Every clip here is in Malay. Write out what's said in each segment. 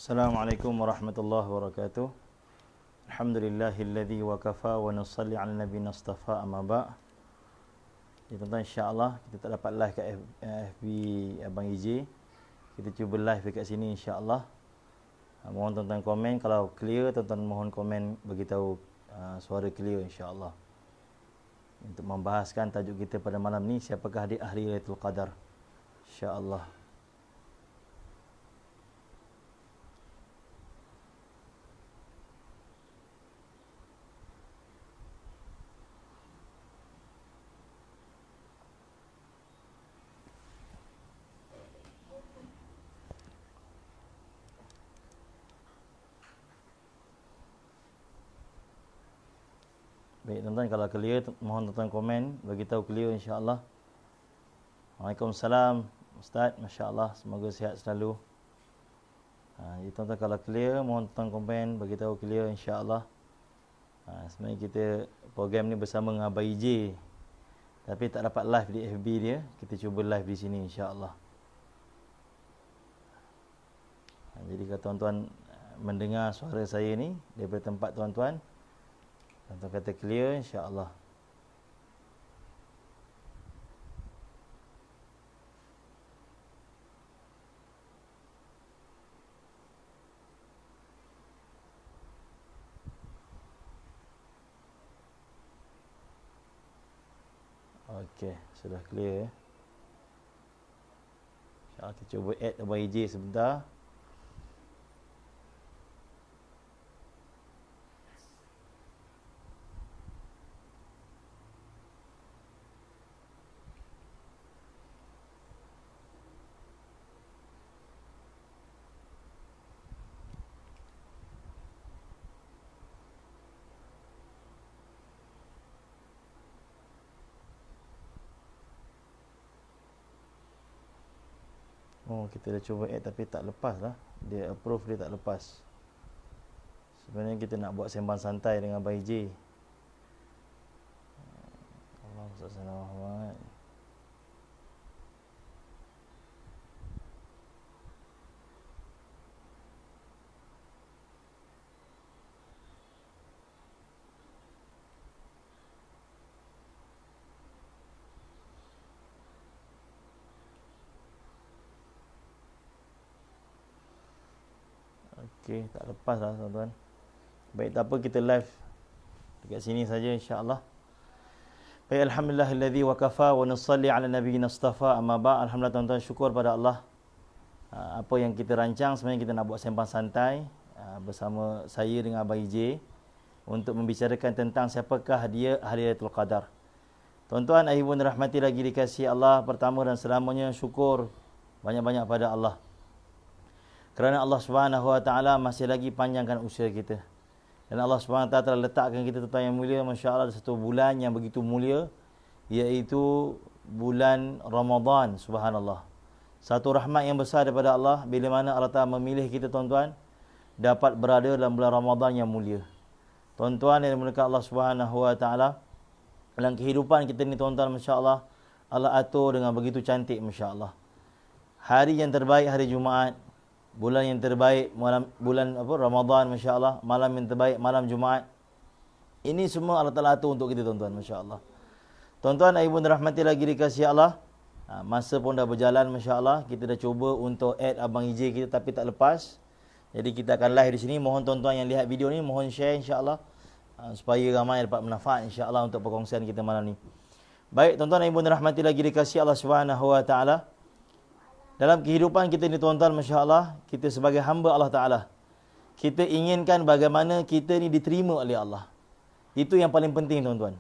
Assalamualaikum warahmatullahi wabarakatuh. Alhamdulillahilladzi wa kafa wa nusalli ala nabiyina mustafa amma ba'. Jadi tuan-tuan, insya-Allah kita tak dapat live kat FB Abang EJ. Kita cuba live dekat sini insya-Allah. Mohon tuan-tuan komen kalau clear, tuan-tuan mohon komen beritahu suara clear insya-Allah. Untuk membahaskan tajuk kita pada malam ni, siapakah di ahli Lailatul Qadar? Insya-Allah. Baik tuan-tuan, kalau clear mohon tuan-tuan komen bagi tahu clear insya-Allah. Waalaikumsalam Ustaz, masya-Allah, semoga sihat selalu. Jadi tuan-tuan kalau clear mohon tuan-tuan komen bagi tahu clear insya-Allah. Sebenarnya kita program ni bersama dengan Abang EJ, tapi tak dapat live di FB dia. Kita cuba live di sini insya-Allah. Jadi kalau tuan-tuan mendengar suara saya ni daripada tempat tuan-tuan, tuan-tuan kata clear insya-Allah. Okey, sudah clear. InsyaAllah kita cuba add Abang EJ sebentar. Oh, kita dah cuba add tapi tak lepas lah. Dia approve, dia tak lepas. Sebenarnya kita nak buat sembang santai dengan Abang EJ. Allahumma salli ala Muhammad. Okey, tak lepas lah tuan-tuan. Baik, tak apa, kita live dekat sini saja insya-Allah. Baik, alhamdulillahilladzi wa kafa wa nusalli ala nabiyina mustafa amma ba'. Alhamdulillah tuan-tuan, syukur pada Allah. Apa yang kita rancang sebenarnya kita nak buat sembang santai bersama saya dengan Abang EJ untuk membicarakan tentang siapakah dia ahli Lailatul Qadar. Tuan-tuan, ayuhun rahmati lagi dikasihi Allah, pertama dan selamanya syukur banyak-banyak pada Allah. Kerana Allah Subhanahu Wa Taala masih lagi panjangkan usia kita. Dan Allah Subhanahu Wa Taala telah letakkan kita tuan yang mulia, masya-Allah, satu bulan yang begitu mulia, iaitu bulan Ramadan. Subhanallah. Satu rahmat yang besar daripada Allah bila mana Allah Taala memilih kita tuan-tuan dapat berada dalam bulan Ramadan yang mulia. Tuan-tuan yang dimuliakan Allah Subhanahu Wa Taala, dalam kehidupan kita ni tuan-tuan, masya-Allah, Allah atur dengan begitu cantik, masya-Allah. Hari yang terbaik hari Jumaat, bulan yang terbaik bulan Ramadan, masya-Allah, malam yang terbaik malam Jumaat. Ini semua Allah Taala atur untuk kita tuan-tuan, masya-Allah. Tuan-tuan, ayuhun rahmati lagi dikasihi Allah. Masa pun dah berjalan, masya-Allah. Kita dah cuba untuk add Abang EJ kita tapi tak lepas. Jadi kita akan live di sini. Mohon tuan-tuan yang lihat video ni mohon share insya-Allah, supaya ramai dapat manfaat insya-Allah untuk perkongsian kita malam ni. Baik tuan-tuan, ayuhun rahmati lagi dikasihi Allah Subhanahu Wa Taala. Dalam kehidupan kita ni tuan-tuan, masya-Allah, kita sebagai hamba Allah Ta'ala, kita inginkan bagaimana kita ni diterima oleh Allah. Itu yang paling penting tuan-tuan.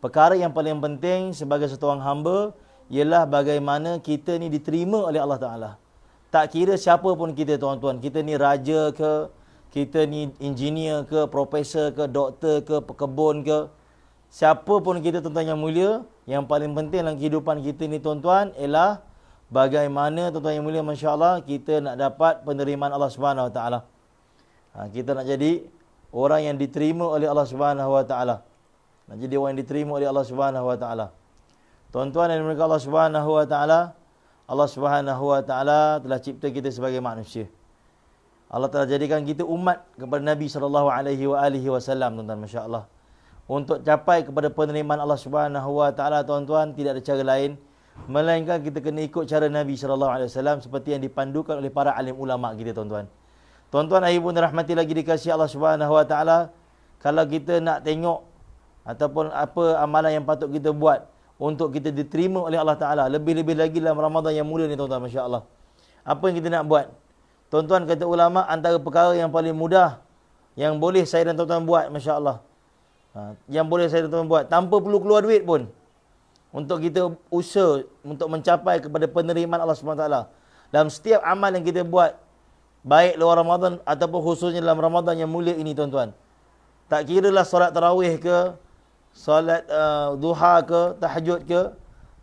Perkara yang paling penting sebagai seorang hamba ialah bagaimana kita ni diterima oleh Allah Ta'ala. Tak kira siapa pun kita tuan-tuan, kita ni raja ke, kita ni engineer ke, profesor ke, doktor ke, pekebun ke, siapa pun kita tuan-tuan yang mulia, yang paling penting dalam kehidupan kita ni tuan-tuan ialah bagaimana tuan-tuan yang mulia, masya-Allah, kita nak dapat penerimaan Allah Subhanahu Wa Taala. Kita nak jadi orang yang diterima oleh Allah Subhanahu Wa Taala. Nak jadi orang yang diterima oleh Allah Subhanahu Wa Taala. Tuan-tuan yang dimuliakan Allah Subhanahu Wa Taala, Allah Subhanahu Wa Taala telah cipta kita sebagai manusia. Allah telah jadikan kita umat kepada Nabi SAW, tuan-tuan, masya-Allah. Untuk capai kepada penerimaan Allah Subhanahu wa taala, tuan-tuan, tidak ada cara lain melainkan kita kena ikut cara Nabi SAW seperti yang dipandukan oleh para alim ulama kita, tuan-tuan. Tuan-tuan, ibu rahmati lagi dikasihi Allah Subhanahu wa taala, kalau kita nak tengok ataupun apa amalan yang patut kita buat untuk kita diterima oleh Allah Taala, lebih-lebih lagi dalam Ramadan yang mulia ni, tuan-tuan, masya-Allah. Apa yang kita nak buat? Tuan-tuan, kata ulama, antara perkara yang paling mudah yang boleh saya dan tuan-tuan buat, masya-Allah. Yang boleh saya dan tuan-tuan buat tanpa perlu keluar duit pun, untuk kita usaha untuk mencapai kepada penerimaan Allah Subhanahu Wa Taala dalam setiap amal yang kita buat, baik luar Ramadan ataupun khususnya dalam Ramadan yang mulia ini, tuan-tuan. Tak kiralah solat tarawih ke, solat duha ke, tahajud ke,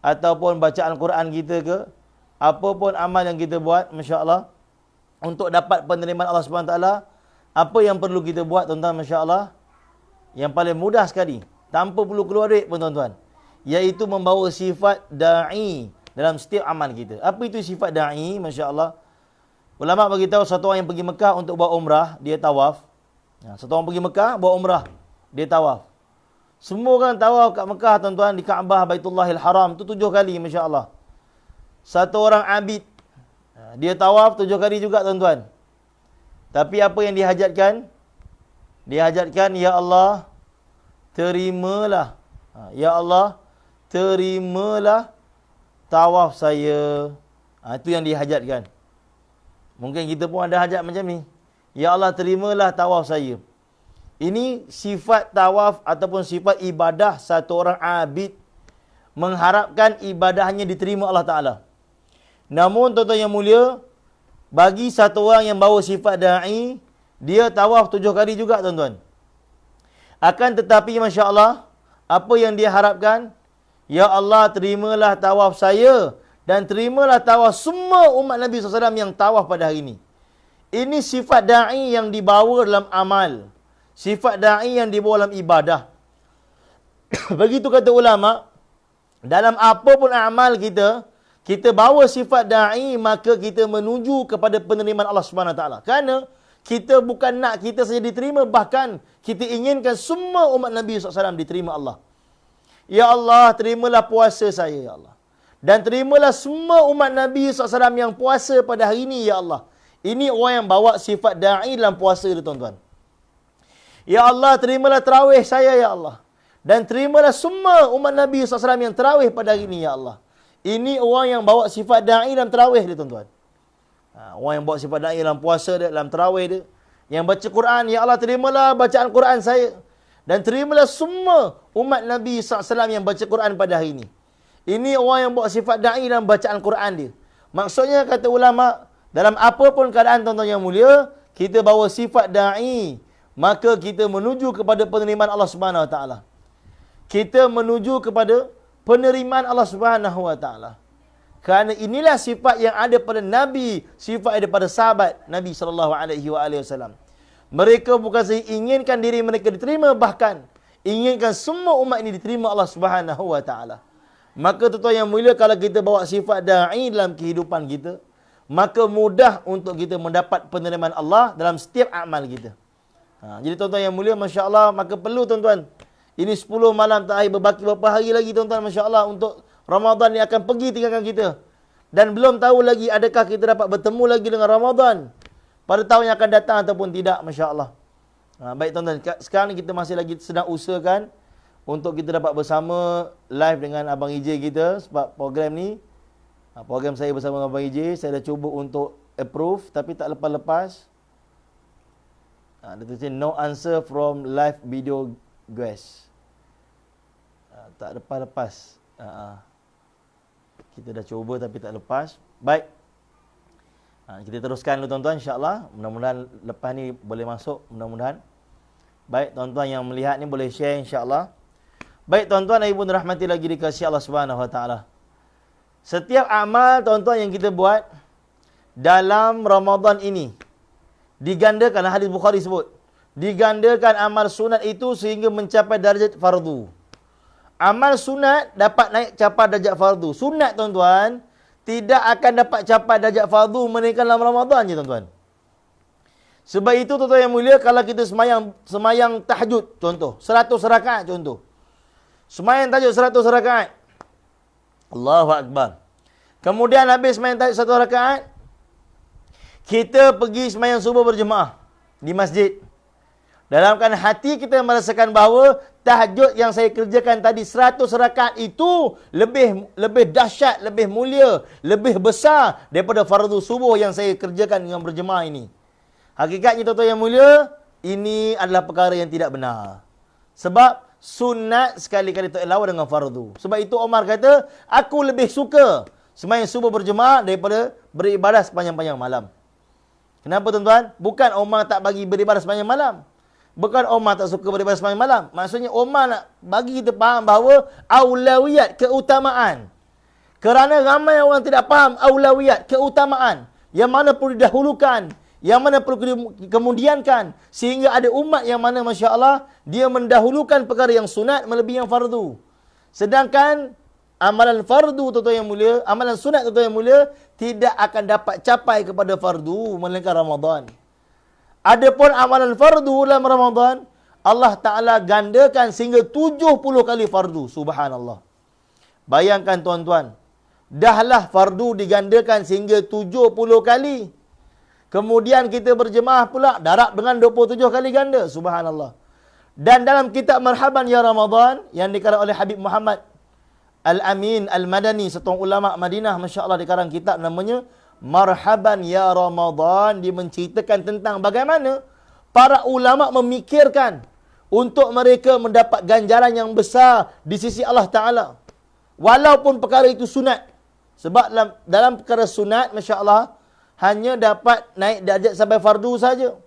ataupun bacaan Quran kita ke, apapun amal yang kita buat, masya-Allah, untuk dapat penerimaan Allah Subhanahu Wa Taala, apa yang perlu kita buat, tuan-tuan, masya-Allah, yang paling mudah sekali, tanpa perlu keluar duit pun, tuan-tuan, iaitu membawa sifat da'i dalam setiap amal kita. Apa itu sifat da'i? Masya-Allah. Ulama bagi tahu, satu orang yang pergi Mekah untuk buat umrah, dia tawaf. Satu orang pergi Mekah buat umrah, dia tawaf. Semua orang tawaf kat Mekah, tuan-tuan, di Kaabah Baitullahil Haram tu 7 kali, masya-Allah. Satu orang abid, dia tawaf 7 kali juga, tuan-tuan. Tapi apa yang dihajatkan? Dihajatkan, ya Allah, terimalah. Ya Allah, terimalah tawaf saya. Itu yang dihajatkan. Mungkin kita pun ada hajat macam ni. Ya Allah, terimalah tawaf saya. Ini sifat tawaf ataupun sifat ibadah satu orang abid, mengharapkan ibadahnya diterima Allah Ta'ala. Namun, tuan-tuan yang mulia, bagi satu orang yang bawa sifat da'i, dia tawaf 7 kali juga, tuan-tuan. Akan tetapi, masya-Allah, apa yang dia harapkan? Ya Allah, terimalah tawaf saya dan terimalah tawaf semua umat Nabi SAW yang tawaf pada hari ini. Ini sifat da'i yang dibawa dalam amal. Sifat da'i yang dibawa dalam ibadah. Begitu kata ulama, dalam apa pun amal kita, kita bawa sifat da'i, maka kita menuju kepada penerimaan Allah Subhanahu Wa Taala. Kerana kita bukan nak kita saja diterima, bahkan kita inginkan semua umat Nabi SAW diterima Allah. Ya Allah, terimalah puasa saya, ya Allah. Dan terimalah semua umat Nabi SAW yang puasa pada hari ini, ya Allah. Ini orang yang bawa sifat da'i dalam puasa itu, tuan-tuan. Ya Allah, terimalah tarawih saya, ya Allah. Dan terimalah semua umat Nabi SAW yang tarawih pada hari ini, ya Allah. Ini orang yang bawa sifat da'i dalam tarawih dia, tuan-tuan. Orang yang bawa sifat da'i dalam puasa dia, dalam tarawih dia. Yang baca Quran, ya Allah, terimalah bacaan Quran saya. Dan terimalah semua umat Nabi SAW yang baca Quran pada hari ini. Ini orang yang bawa sifat da'i dalam bacaan Quran dia. Maksudnya, kata ulama, dalam apa pun keadaan, tuan-tuan yang mulia, kita bawa sifat da'i, maka kita menuju kepada penerimaan Allah Subhanahu Wa Taala. Kita menuju kepada penerimaan Allah Subhanahu Wa Taala. Kerana inilah sifat yang ada pada Nabi, sifat ada pada sahabat Nabi SAW. Mereka bukan saja inginkan diri mereka diterima, bahkan inginkan semua umat ini diterima Allah Subhanahu Wa Taala. Maka tuan-tuan yang mulia, kalau kita bawa sifat da'i dalam kehidupan kita, maka mudah untuk kita mendapat penerimaan Allah dalam setiap amal kita. Jadi tuan-tuan yang mulia, masya-Allah, maka perlu, tuan-tuan, ini 10 malam terakhir, berbaki beberapa hari lagi, tuan-tuan, masya-Allah, untuk Ramadan yang akan pergi tinggalkan kita. Dan belum tahu lagi adakah kita dapat bertemu lagi dengan Ramadan pada tahun yang akan datang ataupun tidak, masya-Allah. Baik, tuan-tuan, sekarang ni kita masih lagi sedang usahakan untuk kita dapat bersama live dengan Abang EJ kita, sebab program ni, program saya bersama dengan Abang EJ, saya dah cuba untuk approve tapi tak lepas-lepas. Dia tulis no answer from live video guest. Tak lepas-lepas. Kita dah cuba tapi tak lepas. Baik. Kita teruskan dulu, tuan-tuan, insya-Allah. Mudah-mudahan lepas ni boleh masuk, mudah-mudahan. Baik, tuan-tuan yang melihat ni boleh share, insya-Allah. Baik, tuan-tuan dan ibu rahmati lagi dikasihi Allah Subhanahu Wa Taala. Setiap amal, tuan-tuan, yang kita buat dalam Ramadan ini digandakan, hadis Bukhari sebut, digandakan amal sunat itu sehingga mencapai darjat fardu. Amal sunat dapat naik capai darjat fardu. Sunat, tuan-tuan, tidak akan dapat capai darjat fardu melainkan dalam Ramadan je, tuan-tuan. Sebab itu tuan-tuan yang mulia, kalau kita semayang tahajud contoh, 100 rakaat contoh. Semayang tahajud 100 rakaat. Allahu Akbar. Kemudian habis semayang tahajud 1 rakaat, kita pergi semayang subuh berjemaah di masjid. Dalam keadaan hati kita merasakan bahawa tahajud yang saya kerjakan tadi 100 rakaat itu lebih dahsyat, lebih mulia, lebih besar daripada fardu subuh yang saya kerjakan dengan berjemaah ini. Hakikatnya tuan-tuan yang mulia, ini adalah perkara yang tidak benar. Sebab sunat sekali-kali tak lawan dengan fardu. Sebab itu Omar kata, aku lebih suka semayang subuh berjemaah daripada beribadah sepanjang-panjang malam. Kenapa tuan-tuan? Bukan Omar tak bagi beribadah sepanjang malam. Bukan Omar tak suka beribadah sepanjang malam. Maksudnya Omar nak bagi kita faham bahawa aulawiyat, keutamaan. Kerana ramai orang tidak faham aulawiyat, keutamaan. Yang mana perlu didahulukan, yang mana perlu kemudiankan. Sehingga ada umat yang mana Masya Allah, dia mendahulukan perkara yang sunat melebihi yang fardu. Sedangkan amalan fardu tuan-tuan yang mulia, amalan sunat tuan-tuan yang mulia, tidak akan dapat capai kepada fardu melainkan Ramadan. Adapun amalan fardu dalam Ramadan, Allah Ta'ala gandakan sehingga 70 kali fardu. Subhanallah. Bayangkan tuan-tuan, dahlah fardu digandakan sehingga 70 kali. Kemudian kita berjemaah pula darab dengan 27 kali ganda. Subhanallah. Dan dalam kitab Marhaban Ya Ramadan yang dikarang oleh Habib Muhammad Al-Amin Al-Madani, seorang ulama Madinah, Masya Allah, dikarang kitab namanya Marhaban Ya Ramadan. Dia menceritakan tentang bagaimana para ulama memikirkan untuk mereka mendapat ganjaran yang besar di sisi Allah Ta'ala. Walaupun perkara itu sunat. Sebab dalam perkara sunat, Masya Allah, hanya dapat naik darjat sampai fardu saja.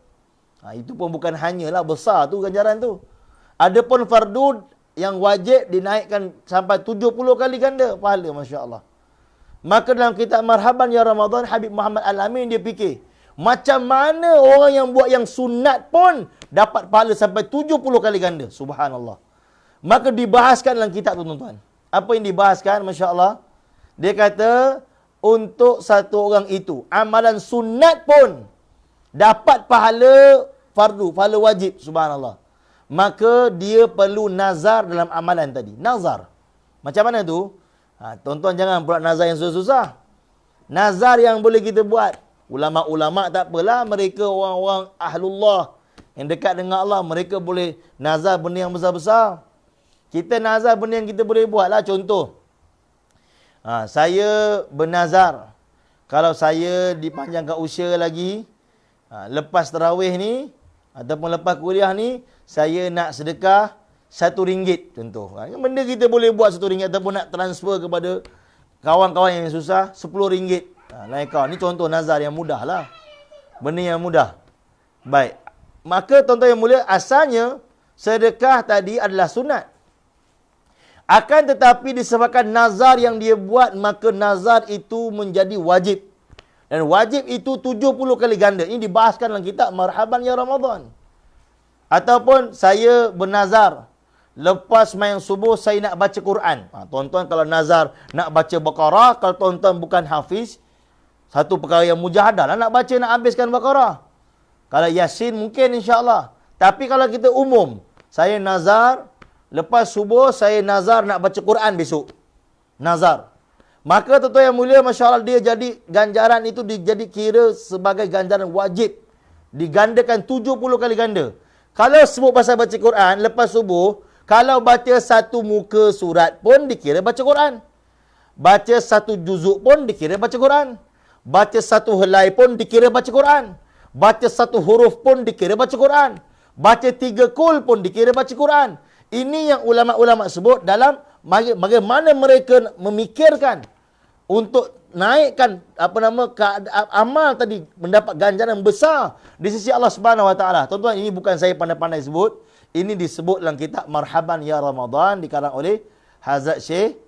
Itu pun bukan hanyalah, besar tu ganjaran tu. Adapun fardu yang wajib dinaikkan sampai 70 kali ganda pahala, Masya Allah. Maka dalam kitab Marhaban Ya Ramadan, Habib Muhammad Al-Amin dia fikir, macam mana orang yang buat yang sunat pun dapat pahala sampai 70 kali ganda. Subhanallah. Maka dibahaskan dalam kitab tu, tuan-tuan. Apa yang dibahaskan, Masya Allah? Dia kata, untuk satu orang itu, amalan sunat pun dapat pahala fardu, pahala wajib. Subhanallah. Maka dia perlu nazar dalam amalan tadi. Nazar. Macam mana tu? Tuan-tuan jangan buat nazar yang susah-susah. Nazar yang boleh kita buat. Ulama-ulama tak apalah. Mereka orang-orang ahlullah yang dekat dengan Allah. Mereka boleh nazar benda yang besar-besar. Kita nazar benda yang kita boleh buat lah. Contoh. Saya bernazar. Kalau saya dipanjangkan usia lagi, lepas tarawih ni, ataupun lepas kuliah ni, saya nak sedekah RM1 contoh. Benda kita boleh buat RM1 ataupun nak transfer kepada kawan-kawan yang susah RM10. Lain kau. Ni contoh nazar yang mudah lah. Benda yang mudah. Baik. Maka tuan-tuan yang mulia, asalnya sedekah tadi adalah sunat. Akan tetapi disebabkan nazar yang dia buat, maka nazar itu menjadi wajib. Dan wajib itu 70 kali ganda. Ini dibahaskan dalam kitab Marhaban Ya Ramadan. Ataupun saya bernazar, lepas main subuh saya nak baca Quran. Tuan-tuan kalau nazar nak baca Baqarah, kalau tuan-tuan bukan hafiz, satu perkara yang mujahadah lah nak baca, nak habiskan Baqarah. Kalau Yasin mungkin insya-Allah. Tapi kalau kita umum, saya nazar, lepas subuh saya nazar nak baca Quran besok. Nazar. Maka tuan-tuan yang mulia, Masya Allah, dia jadi ganjaran itu dijadi kira sebagai ganjaran wajib. Digandakan 70 kali ganda. Kalau sebut pasal baca Quran, lepas subuh, kalau baca satu muka surat pun dikira baca Quran. Baca satu juzuk pun dikira baca Quran. Baca satu helai pun dikira baca Quran. Baca satu huruf pun dikira baca Quran. Baca 3 kul pun dikira baca Quran. Ini yang ulama-ulama sebut dalam bagaimana mereka memikirkan untuk naikkan amal tadi mendapat ganjaran besar di sisi Allah Subhanahu Wa Taala. Tuan-tuan, ini bukan saya pandai-pandai sebut. Ini disebut dalam kitab Marhaban Ya Ramadan dikarang oleh Hazrat Syekh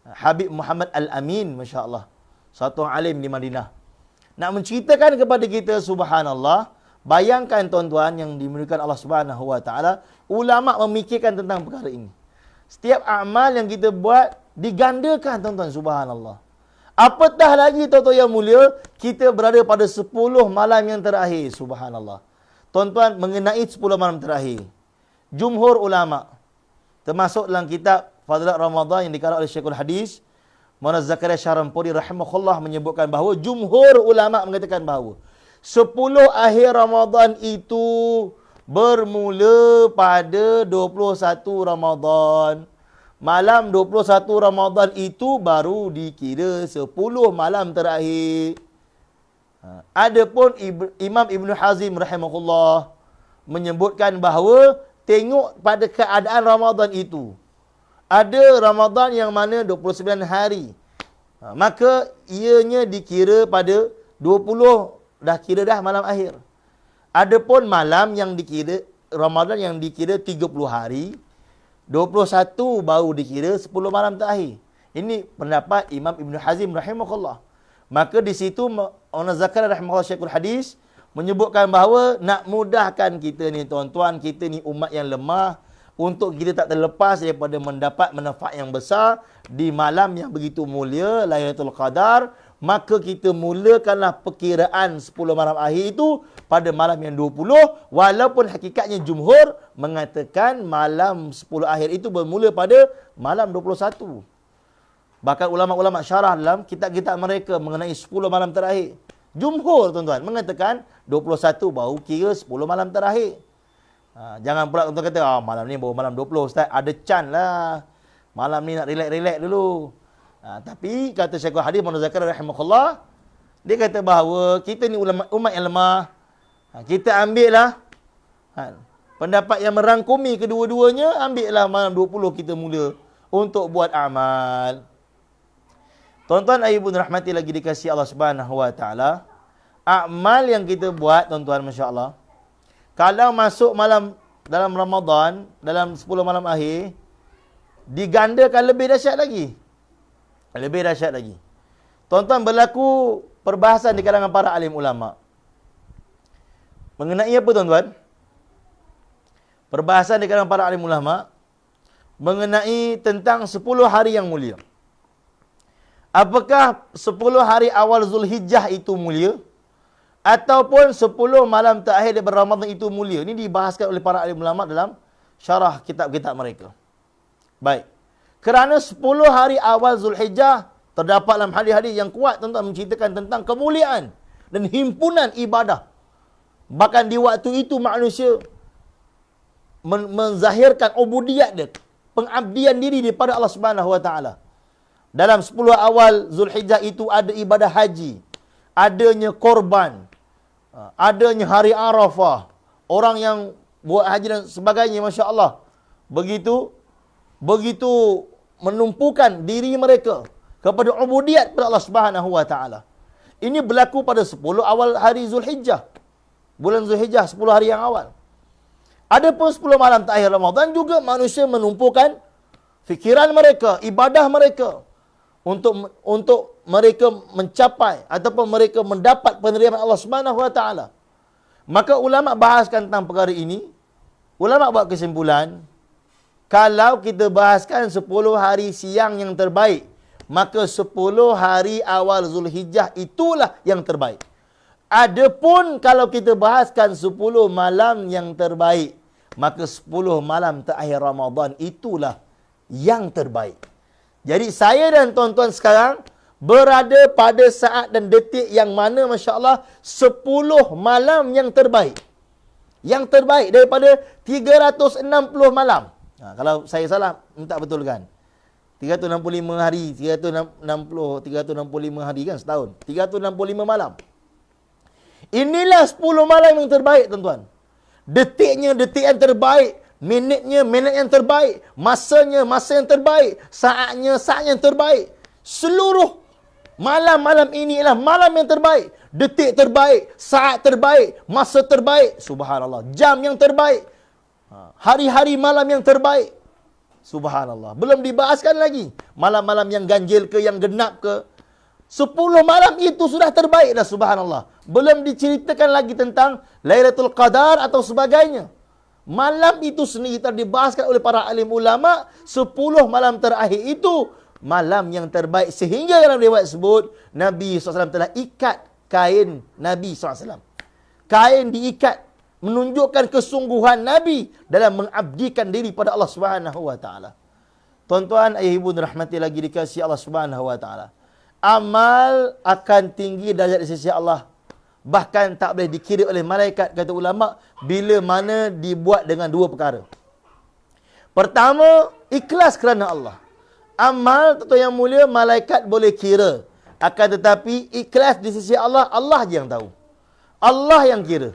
Habib Muhammad Al-Amin, masya-Allah. Satu alim di Madinah. Nak menceritakan kepada kita, subhanallah, bayangkan tuan-tuan yang dimuliakan Allah Subhanahu Wa Taala, ulama memikirkan tentang perkara ini. Setiap amal yang kita buat digandakan, tuan-tuan, subhanallah. Apatah lagi tuan-tuan yang mulia, kita berada pada 10 malam yang terakhir, subhanallah. tuan-tuan, mengenai 10 malam terakhir. Jumhur ulama, termasuk dalam kitab Fadilat Ramadan yang dikarang oleh Syekhul Hadis, Maulana Zakaria Syarampuri rahimahullah menyebutkan bahawa jumhur ulama mengatakan bahawa 10 akhir Ramadan itu bermula pada 21 Ramadan. Malam 21 Ramadan itu baru dikira 10 malam terakhir. Adapun Imam Ibn Hazim rahimahullah menyebutkan bahawa tengok pada keadaan Ramadan itu. Ada Ramadan yang mana 29 hari. Maka ianya dikira pada 20 dah kira dah malam akhir. Adapun malam yang dikira Ramadan yang dikira 30 hari, 21 baru dikira 10 malam terakhir. Ini pendapat Imam Ibn Hazim rahimahullah. Maka di situ Maulana Zakaria rahimahullah Syekhul Hadis menyebutkan bahawa nak mudahkan kita ni tuan-tuan, kita ni umat yang lemah, untuk kita tak terlepas daripada mendapat manfaat yang besar di malam yang begitu mulia, Lailatul Qadar, maka kita mulakanlah perkiraan 10 malam akhir itu pada malam yang 20, walaupun hakikatnya jumhur mengatakan malam 10 akhir itu bermula pada malam 21. Bahkan ulama-ulama syarah dalam kitab-kitab mereka mengenai 10 malam terakhir, jumhur tuan-tuan mengatakan 21 baru kira 10 malam terakhir. Jangan pula tuan-tuan kata, malam ni baru malam 20 Ustaz, ada chance lah. Malam ni nak relax-relax dulu. Tapi kata Syekhul Hadis Maulana Zakaria rahimahullah, dia kata bahawa kita ni umat yang lemah. Kita ambil lah pendapat yang merangkumi kedua-duanya, ambil lah malam 20 kita mula untuk buat amal. Tuan-tuan ibu rahmati lagi dikasihi Allah Subhanahu wa taala, amal yang kita buat tuan-tuan, masya-Allah, kalau masuk malam dalam Ramadan, dalam 10 malam akhir, digandakan lebih dahsyat lagi. Lebih dahsyat lagi. Tuan-tuan, berlaku perbahasan di kalangan para alim ulama. Mengenai apa tuan-tuan? Perbahasan di kalangan para alim ulama mengenai tentang 10 hari yang mulia. Apakah 10 hari awal Zulhijjah itu mulia? Ataupun 10 malam terakhir daripada Ramadan itu mulia. Ini dibahaskan oleh para alim ulama dalam syarah kitab-kitab mereka. Baik. Kerana 10 hari awal Zulhijjah terdapat dalam hadis-hadis yang kuat tentang menceritakan tentang kemuliaan dan himpunan ibadah. Bahkan di waktu itu manusia menzahirkan ubudiyat dia, pengabdian diri daripada Allah Subhanahu wa taala. Dalam 10 awal Zulhijjah itu ada ibadah haji, adanya korban, adanya hari Arafah, orang yang buat haji dan sebagainya, masya-Allah. Begitu menumpukan diri mereka kepada ubudiyat kepada Allah Subhanahu wa taala. Ini berlaku pada 10 awal hari Zulhijjah. Bulan Zulhijjah 10 hari yang awal. Adapun 10 malam terakhir Ramadan juga manusia menumpukan fikiran mereka, ibadah mereka untuk mereka mencapai ataupun mereka mendapat penerimaan Allah Subhanahu wa taala. Maka ulama bahaskan tentang perkara ini. Ulama buat kesimpulan, kalau kita bahaskan 10 hari siang yang terbaik, maka 10 hari awal Zulhijjah itulah yang terbaik. Adapun kalau kita bahaskan 10 malam yang terbaik, maka 10 malam terakhir Ramadan itulah yang terbaik. Jadi saya dan tuan-tuan sekarang berada pada saat dan detik yang mana, masya-Allah, 10 malam yang terbaik. Yang terbaik daripada 360 malam. Kalau saya salah, minta betulkan. 365 hari, 365 hari kan setahun. 365 malam. Inilah 10 malam yang terbaik, tuan-tuan. Detiknya detik yang terbaik. Minitnya minit yang terbaik. Masanya masa yang terbaik. Saatnya saat yang terbaik. Seluruh malam-malam ini ialah malam yang terbaik. Detik terbaik. Saat terbaik. Masa terbaik. Subhanallah. Jam yang terbaik. Hari-hari malam yang terbaik. Subhanallah. Belum dibahaskan lagi malam-malam yang ganjil ke, yang genap ke. 10 malam itu sudah terbaik dah, subhanallah. Belum diceritakan lagi tentang Lailatul Qadar atau sebagainya. Malam itu sendiri telah dibahaskan oleh para alim ulama. 10 malam terakhir itu malam yang terbaik. Sehingga dalam riwayat sebut, Nabi SAW telah ikat kain Nabi SAW. Kain diikat menunjukkan kesungguhan Nabi dalam mengabdikan diri pada Allah Subhanahu wa taala. Tuan-tuan, ayah ibu rahmati lagi dikasihi Allah Subhanahu wa taala. Amal akan tinggi darjat di sisi Allah. Bahkan tak boleh dikira oleh malaikat, kata ulama, bila mana dibuat dengan dua perkara. Pertama, ikhlas kerana Allah. Amal, tuan yang mulia, malaikat boleh kira. Akan tetapi, ikhlas di sisi Allah, Allah je yang tahu. Allah yang kira.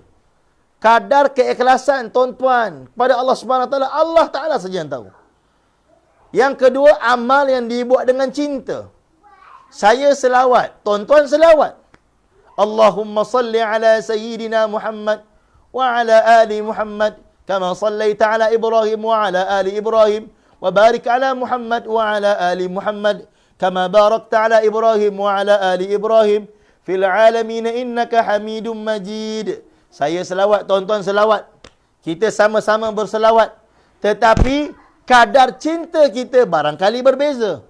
Kadar keikhlasan tuan-tuan kepada Allah Subhanahu wa taala, Allah Taala saja yang tahu. Yang kedua, amal yang dibuat dengan cinta. Saya selawat, tuan-tuan selawat. Allahumma salli ala sayyidina Muhammad wa ala ali Muhammad kama sallaita ala Ibrahim wa ala ali Ibrahim wa barik ala Muhammad wa ala ali Muhammad kama barakta ala Ibrahim wa ala ali Ibrahim fil alamin innaka Hamidum Majid. Saya selawat, tuan-tuan selawat. Kita sama-sama berselawat. Tetapi kadar cinta kita barangkali berbeza.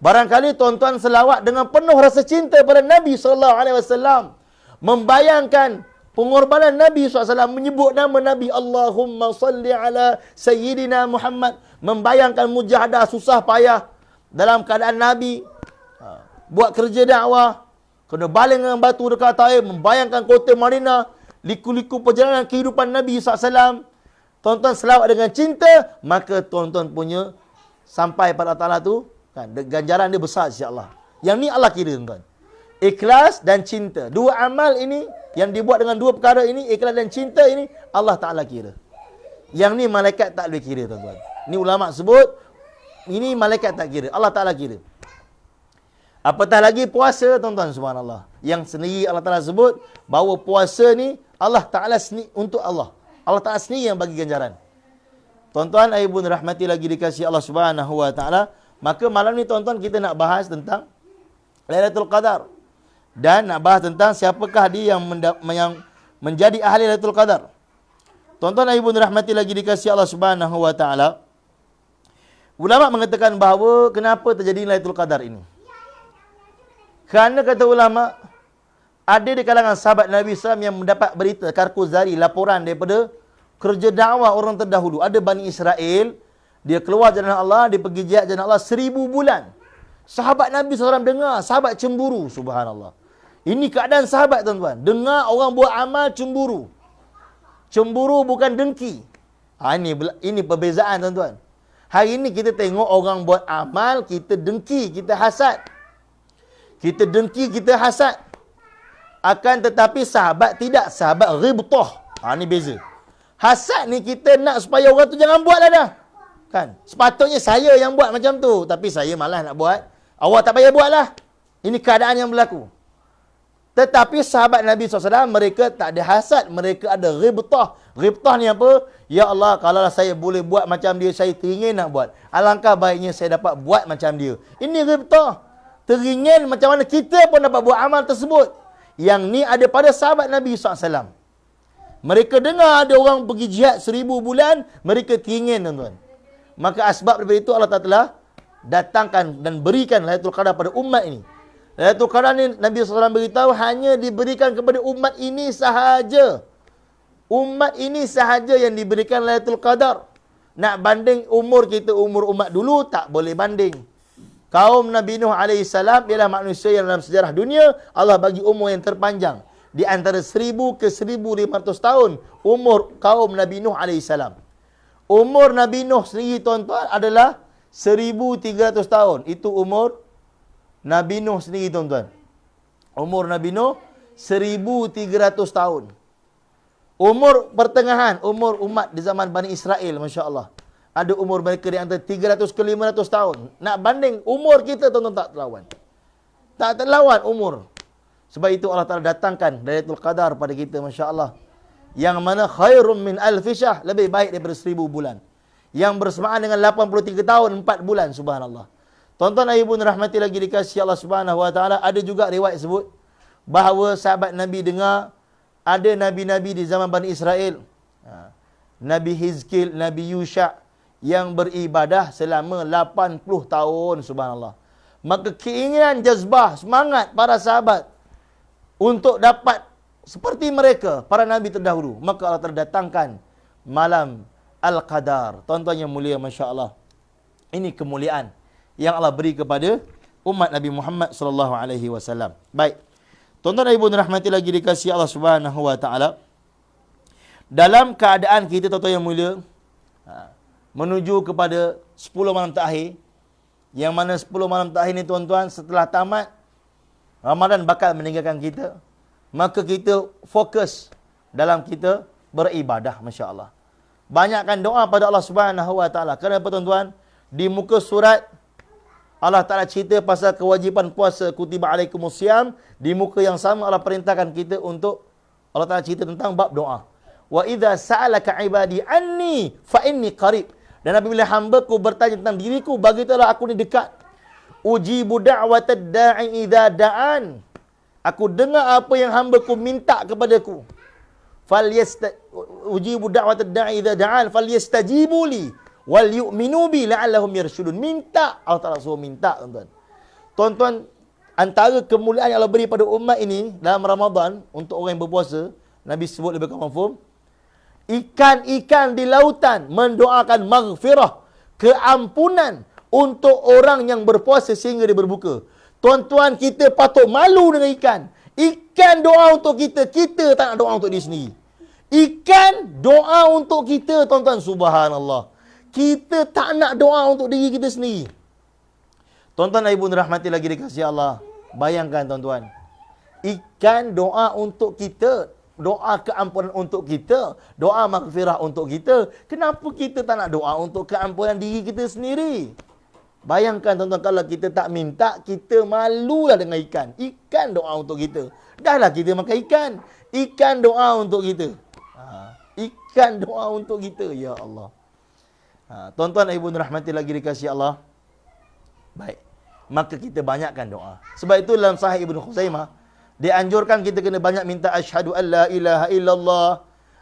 Barangkali tuan-tuan selawat dengan penuh rasa cinta pada Nabi SAW. Membayangkan pengorbanan Nabi SAW. Menyebut nama Nabi. Allahumma salli ala Sayyidina Muhammad. Membayangkan mujahadah susah payah dalam keadaan Nabi. Buat kerja dakwah. Kena baling dengan batu dekat Taif. Membayangkan kota Madinah. Liku-liku perjalanan kehidupan Nabi SAW. Tuan-tuan selawat dengan cinta, maka tuan-tuan punya sampai pada Allah Ta'ala tu, kan, ganjaran dia besar insya-Allah. Yang ni Allah kira tuan-tuan. Ikhlas dan cinta. Dua amal ini, yang dibuat dengan dua perkara ini, ikhlas dan cinta ini, Allah Ta'ala kira. Yang ni malaikat tak boleh kira tuan-tuan. Ni ulama sebut, ini malaikat tak kira, Allah Ta'ala kira. Apatah lagi puasa tuan-tuan, subhanallah. Yang sendiri Allah Ta'ala sebut, bahawa puasa ni, Allah Ta'ala sendiri untuk Allah. Allah Ta'ala sendiri yang bagi ganjaran. Tuan-tuan, ayah ibu rahmati lagi dikasihi Allah Subhanahu wa taala, maka malam ni tuan-tuan kita nak bahas tentang Lailatul Qadar. Dan nak bahas tentang siapakah dia yang menjadi ahli Lailatul Qadar. Tuan-tuan, ayah ibu rahmati lagi dikasihi Allah Subhanahu wa taala. Ulama mengatakan bahawa kenapa terjadi Lailatul Qadar ini? Kerana kata ulama, ada di kalangan sahabat Nabi SAW yang mendapat berita, karkuzari, laporan daripada kerja dakwah orang terdahulu. Ada Bani Israel, dia keluar jalan Allah, dia pergi jihad jalan Allah 1000 bulan. Sahabat Nabi SAW dengar, sahabat cemburu, subhanallah. Ini keadaan sahabat tuan-tuan. Dengar orang buat amal cemburu. Cemburu bukan dengki. Ini perbezaan tuan-tuan. Hari ini kita tengok orang buat amal, kita dengki, kita hasad. Kita dengki, kita hasad. Akan tetapi sahabat tidak. Sahabat ribtah. Ini beza. Hasad ni kita nak supaya orang tu jangan buat lah dah. Kan? Sepatutnya saya yang buat macam tu. Tapi saya malas nak buat. Awak tak payah buat lah. Ini keadaan yang berlaku. Tetapi sahabat Nabi SAW, mereka tak ada hasad. Mereka ada ribtah. Ribtah ni apa? Ya Allah, kalau saya boleh buat macam dia, saya teringin nak buat. Alangkah baiknya saya dapat buat macam dia. Ini ribtah. Teringin macam mana kita pun dapat buat amal tersebut. Yang ni ada pada sahabat Nabi SAW. Mereka dengar ada orang pergi jihad 1000 bulan, mereka teringin tuan-tuan. Maka asbab daripada itu Allah Ta'ala datangkan dan berikan Lailatul Qadar pada umat ini. Lailatul Qadar ni Nabi SAW beritahu hanya diberikan kepada umat ini sahaja. Umat ini sahaja yang diberikan Lailatul Qadar. Nak banding umur kita, umur umat dulu, tak boleh banding. Kaum Nabi Nuh AS ialah manusia yang dalam sejarah dunia Allah bagi umur yang terpanjang. Di antara 1000 ke 1500 tahun umur kaum Nabi Nuh AS. Umur Nabi Nuh sendiri tuan-tuan adalah 1300 tahun. Itu umur Nabi Nuh sendiri tuan-tuan. Umur Nabi Nuh 1300 tahun. Umur pertengahan, umur umat di zaman Bani Israel, Masya Allah. Ada umur mereka di antara 300 ke 500 tahun. Nak banding umur kita tuan-tuan tak terlawan. Tak terlawan umur. Sebab itu Allah Ta'ala datangkan Lailatul Qadar pada kita, Masya Allah. Yang mana khairum min alfi syahr, lebih baik daripada 1000 bulan. Yang bersamaan dengan 83 tahun 4 bulan, subhanallah. Tuan-tuan ayah ibu rahmati lagi dikasihi Allah Subhanahu wa taala, ada juga riwayat sebut bahawa sahabat Nabi dengar ada nabi-nabi di zaman Bani Israel. Nabi Hizkil, Nabi Yusha yang beribadah selama 80 tahun, subhanallah. Maka keinginan, jazbah, semangat para sahabat untuk dapat seperti mereka, para nabi terdahulu, maka Allah terdatangkan malam Al-Qadar. Tuan-tuan yang mulia, Masya Allah. Ini kemuliaan yang Allah beri kepada umat Nabi Muhammad SAW. Baik. Tuan-tuan dan ibu rahmati lagi dikasihi Allah Subhanahu wa taala. Dalam keadaan kita, tuan-tuan yang mulia, menuju kepada 10 malam terakhir, yang mana 10 malam terakhir ni, tuan-tuan, setelah tamat Ramadan bakal meninggalkan kita, maka kita fokus dalam kita beribadah, Masya Allah. Banyakkan doa pada Allah Subhanahu wa taala. Kenapa, tuan-tuan? Di muka surat Allah Ta'ala cerita pasal kewajipan puasa, kutiba alaikumusiyam. Di muka yang sama Allah perintahkan kita untuk, Allah Ta'ala cerita tentang bab doa. Wa idza sa'alaka ibadi anni fa inni qarib. Dan apabila hamba-Ku bertanya tentang diriku, bagitalah aku ni dekat. Ujibu da'watad da'i idza da'an. Aku dengar apa yang hamba-Ku minta kepadaku. Ujibu da'watad da'i idza da'an falyastajibu li wal yu'minu bi la'allahum yarshudun. Minta, Allah Ta'ala suruh minta, tuan-tuan. Tuan-tuan, antara kemuliaan yang Allah beri pada umat ini dalam Ramadan untuk orang yang berpuasa, Nabi sebut lebih confirm, ikan-ikan di lautan mendoakan maghfirah, keampunan untuk orang yang berpuasa sehingga dia berbuka. Tuan-tuan, kita patut malu dengan ikan. Ikan doa untuk kita, kita tak nak doa untuk dia sendiri. Ikan doa untuk kita, tuan-tuan, subhanallah. Kita tak nak doa untuk diri kita sendiri. Tuan-tuan dan ibu rahmati lagi dikasihi Allah. Bayangkan, tuan-tuan. Ikan doa untuk kita, doa keampunan untuk kita, doa maghfirah untuk kita. Kenapa kita tak nak doa untuk keampunan diri kita sendiri? Bayangkan, tuan-tuan, kalau kita tak minta, kita malulah dengan ikan. Ikan doa untuk kita. Dahlah kita makan ikan. Ikan doa untuk kita. Ikan doa untuk kita. Ya Allah. Tuan-tuan dan ibu rahmati lagi dikasihi Allah. Baik. Maka kita banyakkan doa. Sebab itu dalam Sahih Ibnu Khuzaimah, dianjurkan kita kena banyak minta asyhadu an la ilaha illallah,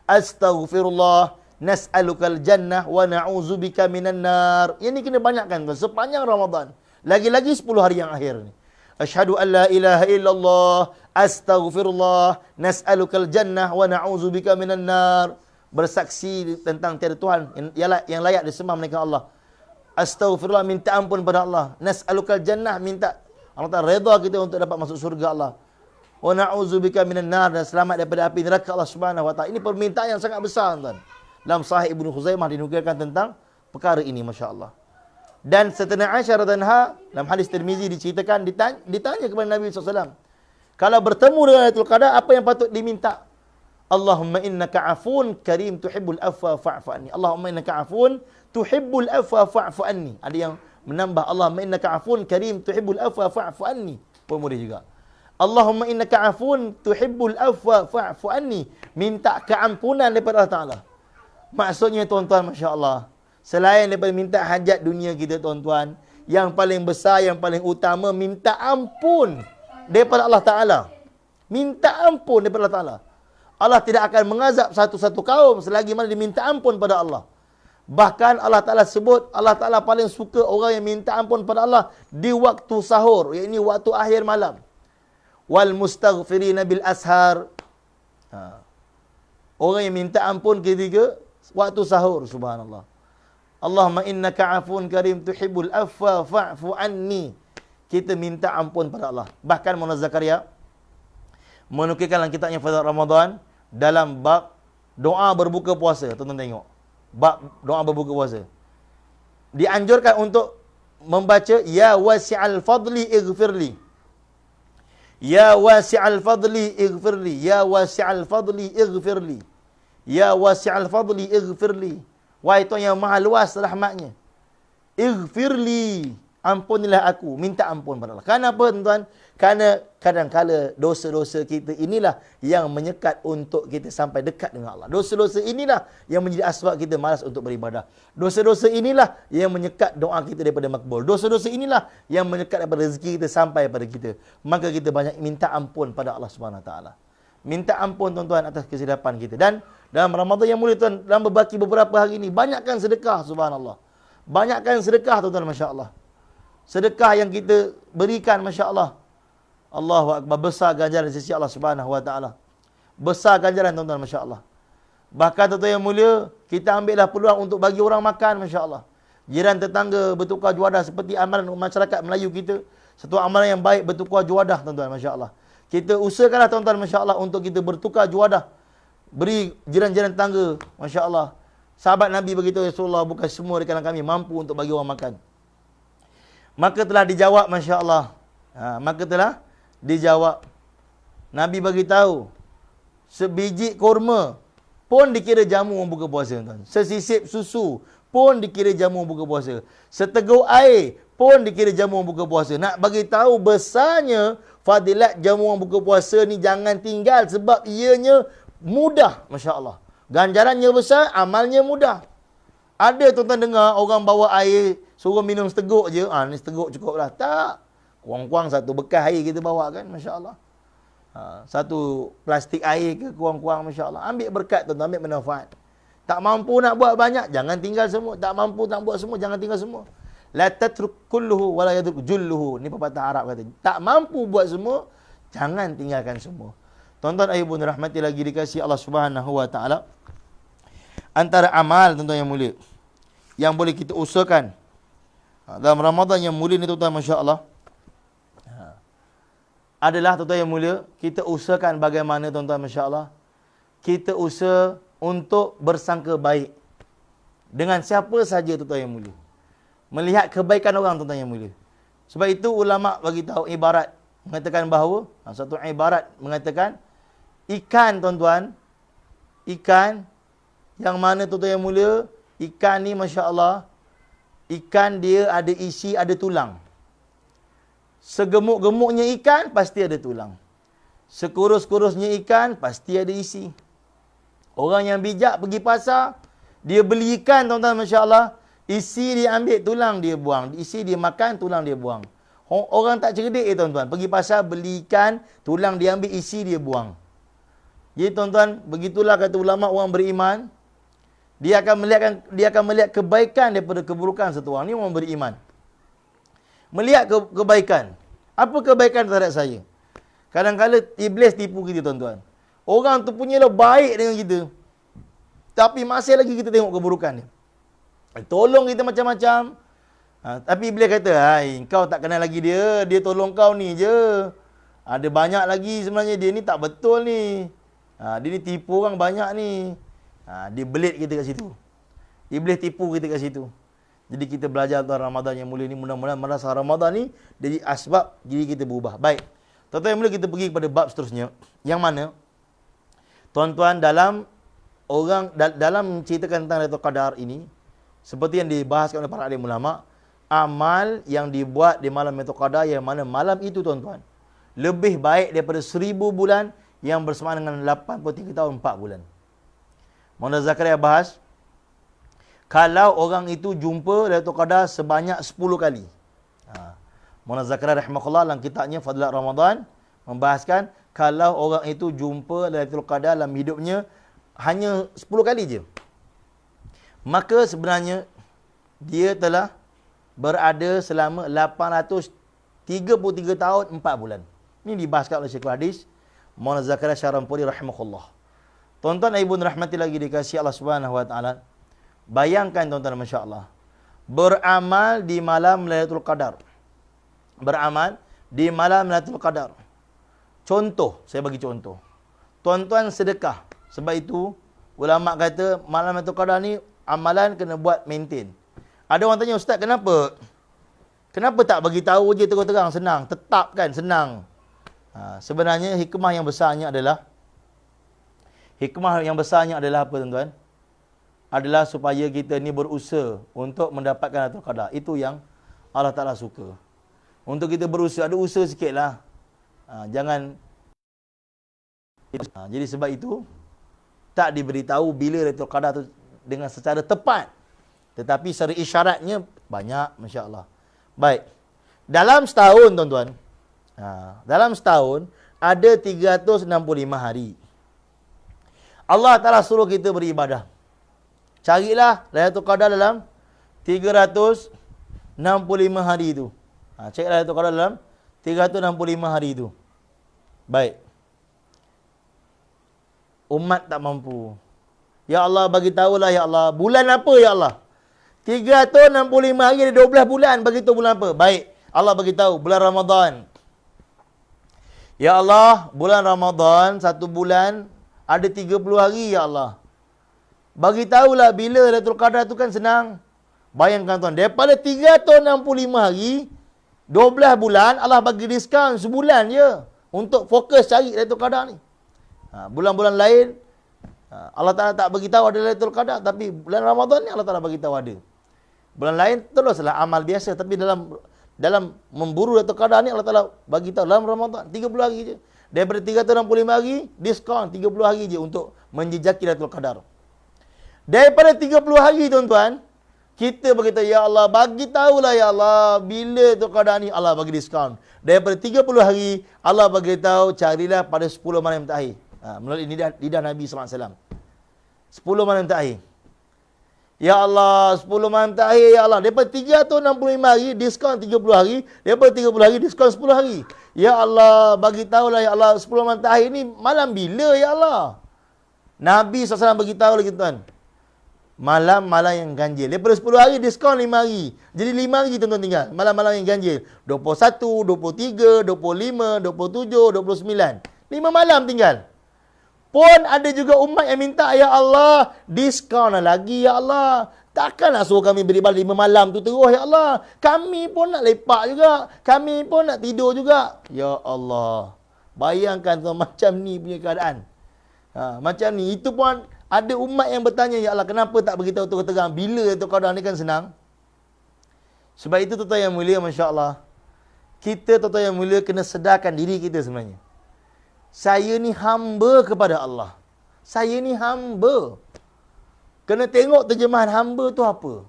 astaghfirullah, nas'alukal jannah wa na'udzubika minan nar. Ini kena banyakkan, tuan, sepanjang Ramadan. Lagi-lagi 10 hari yang akhir ni. Asyhadu an la ilaha illallah, astaghfirullah, nas'alukal jannah wa na'udzubika minan nar. Bersaksi tentang tiada Tuhan yang layak disembah melainkan Allah. Astaghfirullah, minta ampun pada Allah. Nas'alukal jannah, minta Allah Ta'ala redha kita untuk dapat masuk surga Allah. Wa na'udzubika minan nar, dan selamat daripada api neraka Allah Subhanahu wa taala. Ini permintaan yang sangat besar, tuan. Dalam Sahih Ibnu Khuzaimah dinukilkan tentang perkara ini, masya-Allah. Dan Sayyidatina Aisyah radhiyallahu anha dalam hadis Tirmizi diceritakan, ditanya kepada Nabi SAW, kalau bertemu dengan Lailatul Qadar, apa yang patut diminta? Allahumma innaka afun karim tuhibbul afwa fa'fu anni. Allahumma innaka afun tuhibbul afwa fa'fu anni. Ada yang menambah Allahumma innaka afun karim tuhibbul afwa fa'fu anni. Pun boleh juga. Allahumma innaka afun tuhibbul afwa fa'fu anni. Minta keampunan daripada Allah Ta'ala. Maksudnya, tuan-tuan, masya-Allah, selain daripada minta hajat dunia kita, tuan-tuan, yang paling besar, yang paling utama, minta ampun daripada Allah Ta'ala. Minta ampun daripada Allah Ta'ala. Allah tidak akan mengazab satu-satu kaum selagi mana diminta ampun pada Allah. Bahkan Allah Ta'ala sebut, Allah Ta'ala paling suka orang yang minta ampun pada Allah di waktu sahur, iaitu waktu akhir malam. Wal mustaghfirina bil ashar. Orang yang minta ampun ketika waktu sahur, subhanallah. Allahumma innaka afun karim tuhibbul afwa fa'fu anni. Kita minta ampun pada Allah. Bahkan Muhammad Zakaria menukilkan dalam kitabnya Fadhil Ramadan, dalam bab doa berbuka puasa. Tuan-tuan tengok. Bab doa berbuka puasa. Dianjurkan untuk membaca ya wasi'al fadli ighfirli. Ya wasi'al fadli ighfirli. Ya wasi'al fadli ighfirli. Ya wasi'al fadli ighfirli. Wahai Tuhan yang maha luas rahmatnya, ighfirli, ampunilah aku. Minta ampun pada Allah. Kenapa, tuan-tuan? Kerana kadang-kala dosa-dosa kita inilah yang menyekat untuk kita sampai dekat dengan Allah. Dosa-dosa inilah yang menjadi asbab kita malas untuk beribadah. Dosa-dosa inilah yang menyekat doa kita daripada makbul. Dosa-dosa inilah yang menyekat daripada rezeki kita sampai pada kita. Maka kita banyak minta ampun pada Allah Subhanahu Wa Taala. Minta ampun, tuan-tuan, atas kesilapan kita. Dan dalam Ramadan yang mulia, tuan, dalam beberapa hari ini, banyakkan sedekah, subhanallah. Banyakkan sedekah, tuan-tuan, masya-Allah. Sedekah yang kita berikan, masya-Allah. Allahu Akbar, besar ganjaran di sisi Allah Subhanahu Wa Taala. Besar ganjaran tuan-tuan, Masya Allah. Bahkan tuan-tuan yang mulia, kita ambillah peluang untuk bagi orang makan, Masya Allah. Jiran tetangga bertukar juadah seperti amalan masyarakat Melayu kita. Satu amalan yang baik bertukar juadah, tuan-tuan, Masya Allah. Kita usahakanlah tuan-tuan, Masya Allah, untuk kita bertukar juadah. Beri jiran-jiran tangga, Masya Allah. Sahabat Nabi beritahu, Rasulullah, bukan semua di kalangan kami mampu untuk bagi orang makan. Maka telah dijawab, Masya Allah. Maka telah dijawab. Nabi bagi tahu, sebiji kurma pun dikira jamu orang buka puasa, tuan. Sesisip susu pun dikira jamu orang buka puasa. Seteguk air pun dikira jamu orang buka puasa. Nak bagi tahu besarnya fadilat jamu orang buka puasa ni, jangan tinggal sebab ianya mudah, Masya Allah. Ganjarannya besar, amalnya mudah. Ada tuan-tuan dengar orang bawa air, suruh minum seteguk je. Ni seteguk cukup lah. Tak. Kurang-kurang satu bekas air kita bawa kan, Masya Allah. Satu plastik air ke kurang-kurang, Masya Allah. Ambil berkat tuan-tuan, ambil manfaat. Tak mampu nak buat banyak, jangan tinggal semua. Tak mampu nak buat semua, jangan tinggal semua. La tatruk kulluhu wa la yadruk julluhu. Ni pepatah Arab kata. Tak mampu buat semua, jangan tinggalkan semua. Tuan-tuan ayah bunda rahmati lagi dikasihi Allah Subhanahu wa taala. Antara amal tuan-tuan yang mulia yang boleh kita usahakan dalam Ramadan yang mulia ni, tuan-tuan, Masya Allah, adalah tuan-tuan yang mulia, kita usahakan bagaimana, tuan-tuan, Masya Allah, kita usaha untuk bersangka baik dengan siapa saja, tuan-tuan yang mulia. Melihat kebaikan orang, tuan-tuan yang mulia. Sebab itu ulama bagi tahu ibarat mengatakan bahawa, satu ibarat mengatakan ikan, tuan-tuan, ikan yang mana, tuan-tuan yang mulia, ikan ni, Masya Allah, ikan dia ada isi, ada tulang. Segemuk-gemuknya ikan, pasti ada tulang. Sekurus-kurusnya ikan, pasti ada isi. Orang yang bijak pergi pasar, dia beli ikan, tuan-tuan, Masya Allah, isi dia ambil, tulang dia buang. Isi dia makan, tulang dia buang. Orang tak cerdik, tuan-tuan. Pergi pasar, beli ikan, tulang dia ambil, isi dia buang. Jadi, tuan-tuan, begitulah kata ulama orang beriman. Dia akan melihat kebaikan daripada keburukan satu orang. Ni orang beriman. Melihat kebaikan. Apa kebaikan terhadap saya? Kadang-kadang iblis tipu kita, tuan-tuan. Orang tu punyalah baik dengan kita, tapi masih lagi kita tengok keburukan dia. Tolong kita macam-macam. Tapi iblis kata, hai, kau tak kenal lagi dia. Dia tolong kau ni je. Ada banyak lagi sebenarnya. Dia ni tak betul ni. Dia ni tipu orang banyak ni. Dia belit kita kat situ. Iblis tipu kita kat situ. Jadi kita belajar tentang Ramadan yang mulia ni. Mudah-mudahan merasa Ramadan ni jadi asbab diri kita berubah. Baik. Tuan-tuan yang mulia, kita pergi kepada bab seterusnya. Yang mana, tuan-tuan, dalam menceritakan tentang Lailatul Qadar ini, seperti yang dibahaskan oleh para alim ulama, amal yang dibuat di malam Lailatul Qadar, yang mana malam itu, tuan-tuan, lebih baik daripada 1000 bulan yang bersamaan dengan 83 tahun 4 bulan. Maulana Zakaria bahas, kalau orang itu jumpa Lailatul Qadar sebanyak 10 kali. Maulana Zakaria rahimahullah dalam kitabnya Fadlat Ramadan membahaskan, kalau orang itu jumpa Lailatul Qadar dalam hidupnya hanya 10 kali je, maka sebenarnya dia telah berada selama 833 tahun 4 bulan. Ini dibahaskan oleh Syekhul Hadis Maulana Zakaria Syarampuri rahimahullah. Tuan-tuan ibu rahmati lagi dikasihi Allah Subhanahu wa taala. Bayangkan, tuan-tuan, Masya Allah, beramal di malam Lailatul Qadar. Beramal di malam Lailatul Qadar. Contoh, saya bagi contoh. Tuan-tuan sedekah. Sebab itu ulama kata malam Lailatul Qadar ni amalan kena buat maintain. Ada orang tanya, ustaz, kenapa? Kenapa tak bagi tahu je terang-terang, senang, tetapkan, senang. Sebenarnya hikmah yang besarnya adalah apa, tuan-tuan? Adalah supaya kita ni berusaha untuk mendapatkan Lailatul Qadar. Itu yang Allah Ta'ala suka. Untuk kita berusaha, ada usaha sikitlah. Jangan. Jadi sebab itu tak diberitahu bila Lailatul Qadar tu dengan secara tepat. Tetapi secara isyaratnya banyak, Masya Allah. Baik. Dalam setahun, tuan-tuan. Dalam setahun ada 365 hari. Allah Ta'ala suruh kita beribadah. Carilah Lailatul Qadar dalam 365 hari itu. Carilah Lailatul Qadar dalam 365 hari itu. Baik. umat tak mampu. Ya Allah, bagi tahulah ya Allah, bulan apa ya Allah? 365 hari ada 12 bulan, bagi tahu bulan apa? Baik, Allah bagi tahu bulan Ramadan. Ya Allah, bulan Ramadan satu bulan ada 30 hari ya Allah. Bagi tahulah bila Lailatul Qadar tu kan senang. Bayangkan tuan, daripada 365 hari 12 bulan Allah bagi diskaun sebulan je untuk fokus cari Lailatul Qadar ni. Bulan-bulan lain Allah Ta'ala tak bagi tahu ada Lailatul Qadar, tapi bulan Ramadan ni Allah Ta'ala bagi tahu ada. Bulan lain teruslah amal biasa, tapi dalam memburu Lailatul Qadar ni Allah Ta'ala bagi tahu dalam Ramadan 30 hari je. Daripada 365 hari diskaun 30 hari je untuk menjejaki Lailatul Qadar. Daripada 30 hari tuan-tuan, kita berkata ya Allah bagi tahulah ya Allah bila Lailatul Qadar ni, Allah bagi diskaun. Daripada 30 hari Allah bagi tahu carilah pada 10 malam terakhir. Melalui lidah Nabi sallallahu alaihi wasallam. 10 malam terakhir. Ya Allah, 10 malam terakhir ya Allah. Daripada 365 hari diskaun 30 hari, daripada 30 hari diskaun 10 hari. Ya Allah, bagi tahulah ya Allah 10 malam terakhir ni malam bila ya Allah? Nabi SAW bagi tahu lagi tuan. Malam-malam yang ganjil. Daripada 10 hari diskaun 5 hari. Jadi 5 hari tuan-tuan tinggal. Malam-malam yang ganjil. 21, 23, 25, 27, 29. 5 malam tinggal. Pun ada juga umat yang minta, ya Allah, diskaun lagi, ya Allah. Takkan nak suruh kami beribadah 5 malam tu terus, ya Allah. Kami pun nak lepak juga. Kami pun nak tidur juga. Ya Allah. Bayangkan tuan, macam ni punya keadaan. Macam ni. Itu pun ada umat yang bertanya, ya Allah, kenapa tak beritahu terang-terang? Bila itu keadaan ni kan senang? Sebab itu tuan-tuan yang mulia, Masya Allah. Kita tuan-tuan yang mulia kena sedarkan diri kita sebenarnya. Saya ni hamba kepada Allah. Saya ni hamba. Kena tengok terjemahan hamba tu apa.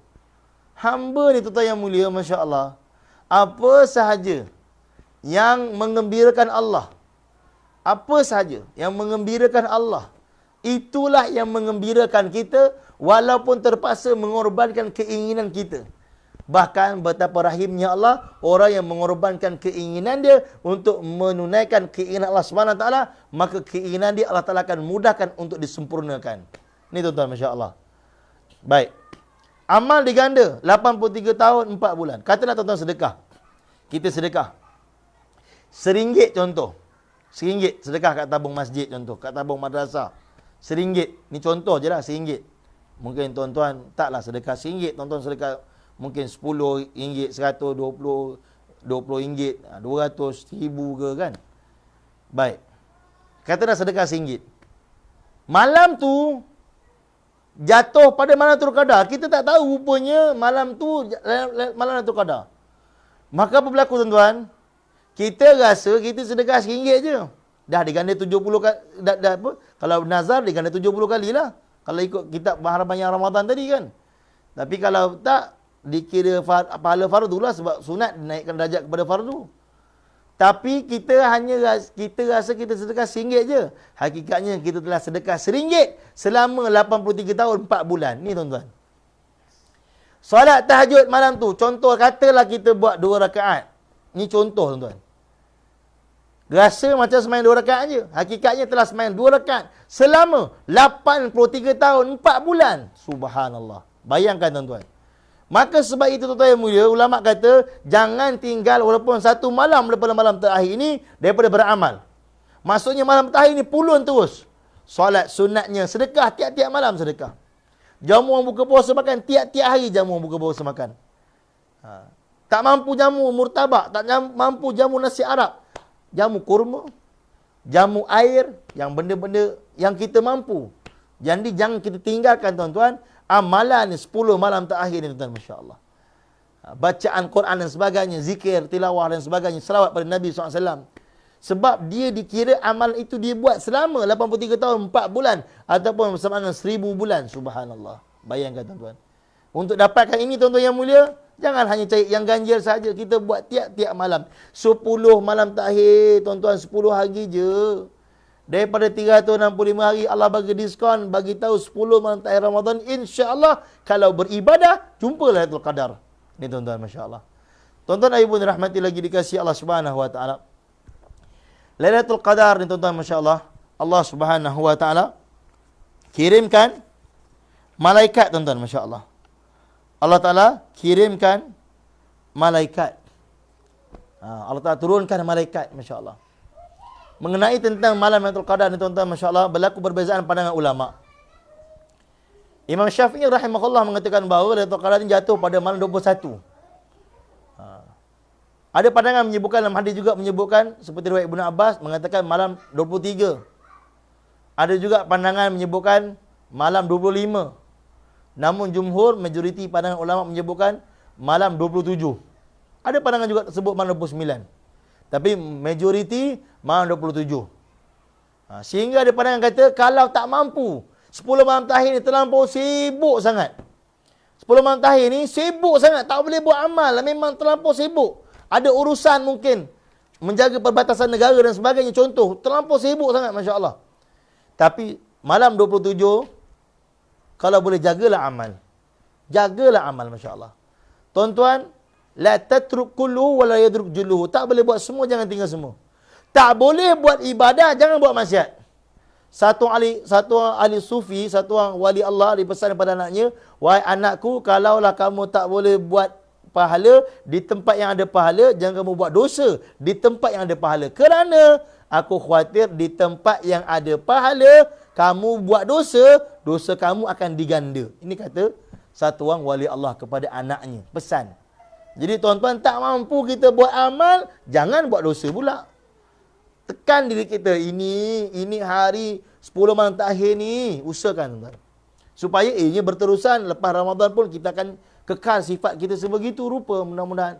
Hamba ni tuan-tuan yang mulia, Masya Allah. Apa sahaja yang mengembirakan Allah. Apa sahaja yang mengembirakan Allah. Itulah yang mengembirakan kita walaupun terpaksa mengorbankan keinginan kita. Bahkan betapa rahimnya Allah, orang yang mengorbankan keinginan dia untuk menunaikan keinginan Allah SWT, maka keinginan dia Allah Ta'ala akan mudahkan untuk disempurnakan. Ini tuan-tuan, Masya Allah. Baik. Amal diganda, 83 tahun, 4 bulan. Katalah tuan-tuan sedekah. Kita sedekah. RM1 contoh. RM1 sedekah kat tabung masjid contoh. Kat tabung madrasah. RM1. Ni contoh je lah, RM1. Mungkin tuan-tuan taklah sedekah RM1. Tuan-tuan sedekah mungkin RM10, RM100, RM20, RM20, RM200, RM1000 ke kan. Baik. Kata dah sedekah RM1. Malam tu jatuh pada malam Lailatul Qadar. Kita tak tahu rupanya malam tu malam Lailatul Qadar. Maka apa berlaku tuan-tuan? Kita rasa kita sedekah RM1 je. Dah diganda 70 kali. Dah apa? Kalau nazar diganda 70 kali lah. Kalau ikut kitab harapan yang Ramadan tadi kan. Tapi kalau tak, dikira pahala fardu lah, sebab sunat naikkan darjat kepada fardu. Tapi kita rasa kita sedekah RM1 je. Hakikatnya kita telah sedekah RM1 selama 83 tahun 4 bulan. Ni tuan-tuan. Solat tahajud malam tu, contoh katalah kita buat 2 rakaat. Ni contoh tuan-tuan. Rasa macam semain 2 rakaat je. Hakikatnya telah semain 2 rakaat selama 83 tahun 4 bulan. Subhanallah. Bayangkan tuan-tuan. Maka sebab itu tuan-tuan yang mulia, ulama kata jangan tinggal walaupun 1 malam daripada malam terakhir ini daripada beramal. Maksudnya malam terakhir ini pulun terus. Solat sunatnya, sedekah tiap-tiap malam sedekah. Jamu orang buka puasa makan tiap-tiap hari, jamu orang buka puasa makan. Tak mampu jamu murtabak, tak mampu jamu nasi Arab, jamu kurma, jamu air, yang benda-benda yang kita mampu. Jadi jangan kita tinggalkan tuan-tuan. Amalan ni 10 malam terakhir ni tuan-tuan, Masya Allah. Bacaan Quran dan sebagainya, zikir, tilawah dan sebagainya, selawat pada Nabi SAW. Sebab dia dikira amalan itu dia buat selama 83 tahun 4 bulan ataupun bersama dengan 1000 bulan. Subhanallah. Bayangkan tuan-tuan. Untuk dapatkan ini tuan-tuan yang mulia, jangan hanya cari yang ganjil saja. Kita buat tiap-tiap malam. 10 malam terakhir tuan-tuan, 10 hari je. Daripada 365 hari Allah bagi diskaun, bagi tahu 10 malam terakhir Ramadan, insya-Allah kalau beribadah jumpa Lailatul Qadar. Ni tuan-tuan, masya-Allah. Tuan-tuan ibu dirahmati lagi dikasihi Allah Subhanahu wa taala. Lailatul Qadar ni tuan-tuan, masya-Allah. Allah Subhanahu wa taala kirimkan malaikat, tuan-tuan, Masya Allah. Allah Ta'ala kirimkan malaikat. Allah Ta'ala turunkan malaikat, Masya Allah. Mengenai tentang malam Lailatul Qadar ni, tuan-tuan, Masya Allah, berlaku perbezaan pandangan ulama. Imam Syafi'i rahimahullah mengatakan bahawa Lailatul Qadar ni jatuh pada malam 21. Ada pandangan menyebutkan, dalam hadis juga menyebutkan, seperti riwayat Ibnu Abbas mengatakan malam 23. Ada juga pandangan menyebutkan malam 25. Namun jumhur, majoriti pandangan ulama menyebutkan malam 27. Ada pandangan juga tersebut malam 29. Tapi majoriti malam 27. Sehingga ada pandangan kata, kalau tak mampu, 10 malam terakhir ni terlampau sibuk sangat. 10 malam terakhir ni sibuk sangat, tak boleh buat amal, memang terlampau sibuk. Ada urusan mungkin, menjaga perbatasan negara dan sebagainya, contoh, terlampau sibuk sangat, Masya Allah. Tapi malam 27, kalau boleh jagalah amal. Jagalah amal, Masya Allah. Tuan-tuan, la tatruk kulluhu wa la yadruk julluhu. Tak boleh buat semua, jangan tinggal semua. Tak boleh buat ibadah, jangan buat maksiat. Satu ahli sufi, satu orang wali Allah dipesan kepada anaknya, wahai anakku, kalaulah kamu tak boleh buat pahala di tempat yang ada pahala, jangan kamu buat dosa di tempat yang ada pahala. Kerana aku khawatir di tempat yang ada pahala, kamu buat dosa, dosa kamu akan diganda. Ini kata satu orang wali Allah kepada anaknya, pesan. Jadi tuan-tuan, tak mampu kita buat amal, jangan buat dosa pula. Tekan diri kita, ini hari 10 malam terakhir ni, usahakan tuan-tuan. Supaya ianya berterusan, lepas Ramadan pun kita akan kekal sifat kita sebegitu rupa, mudah-mudahan.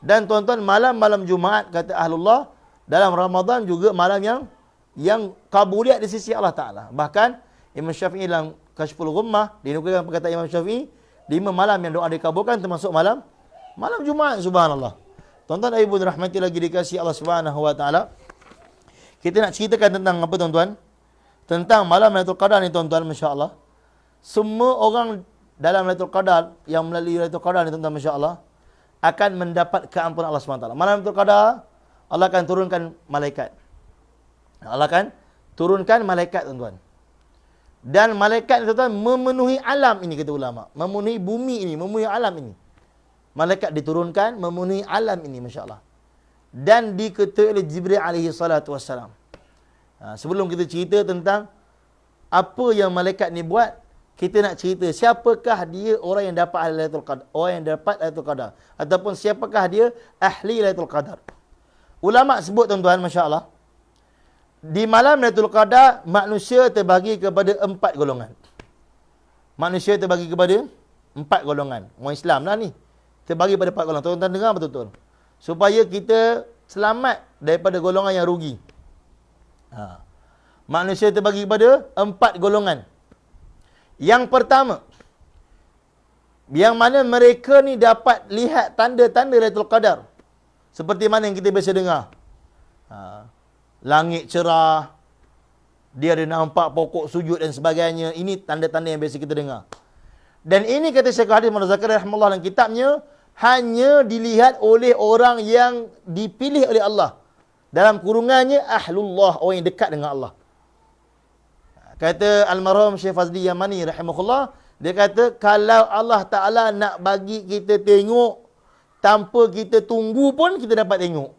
Dan tuan-tuan, malam-malam Jumaat, kata Ahlullah, dalam Ramadan juga malam yang kabuliat di sisi Allah Ta'ala. Bahkan, Imam Syafi'i dalam Kashful Ghummah, dinukilkan perkataan Imam Syafi'i, 5 malam yang doa dikabulkan termasuk malam Jumaat, subhanallah. Tuan-tuan, ibu rahmati lagi dikasihi Allah Subhanahu wa Ta'ala. Kita nak ceritakan tentang apa, tuan-tuan? Tentang malam Lailatul Qadar ni, tuan-tuan, masya-Allah. Semua orang dalam Lailatul Qadar, yang melalui Lailatul Qadar ni, tuan-tuan, masya-Allah, akan mendapat keampunan Allah Subhanahu wa Ta'ala. Malam Lailatul Qadar, Allah akan turunkan malaikat. Allah akan turunkan malaikat, tuan-tuan. Dan malaikat, tuan-tuan, memenuhi alam ini, kata ulama. Memenuhi bumi ini, memenuhi alam ini. Malaikat diturunkan memenuhi alam ini, masya-Allah. Dan diketuai oleh Jibril alaihi salatu wassalam. Sebelum kita cerita tentang apa yang malaikat ni buat, kita nak cerita siapakah dia orang yang dapat Lailatul Qadar, orang yang dapat Lailatul Qadar, ataupun siapakah dia ahli Lailatul Qadar. Ulama sebut, tuan-tuan, masya-Allah, di malam Lailatul Qadar manusia terbagi kepada 4 golongan. Manusia terbagi kepada 4 golongan. Orang Islam lah ni. Terbagi pada 4 golongan. Tuan-tuan dengar betul-betul. Supaya kita selamat daripada golongan yang rugi. Manusia terbagi kepada 4 golongan. Yang pertama, yang mana mereka ni dapat lihat tanda-tanda Lailatul Qadar. Seperti mana yang kita biasa dengar. Langit cerah, dia ada nampak pokok sujud dan sebagainya. Ini tanda-tanda yang biasa kita dengar. Dan ini kata Syekh Hadis Muhammad Zakaria rahimahullah dalam kitabnya, hanya dilihat oleh orang yang dipilih oleh Allah. Dalam kurungannya, ahlullah, orang yang dekat dengan Allah. Kata almarhum Syekh Fazli Yamani rahimahullah, dia kata, kalau Allah Ta'ala nak bagi kita tengok, tanpa kita tunggu pun kita dapat tengok.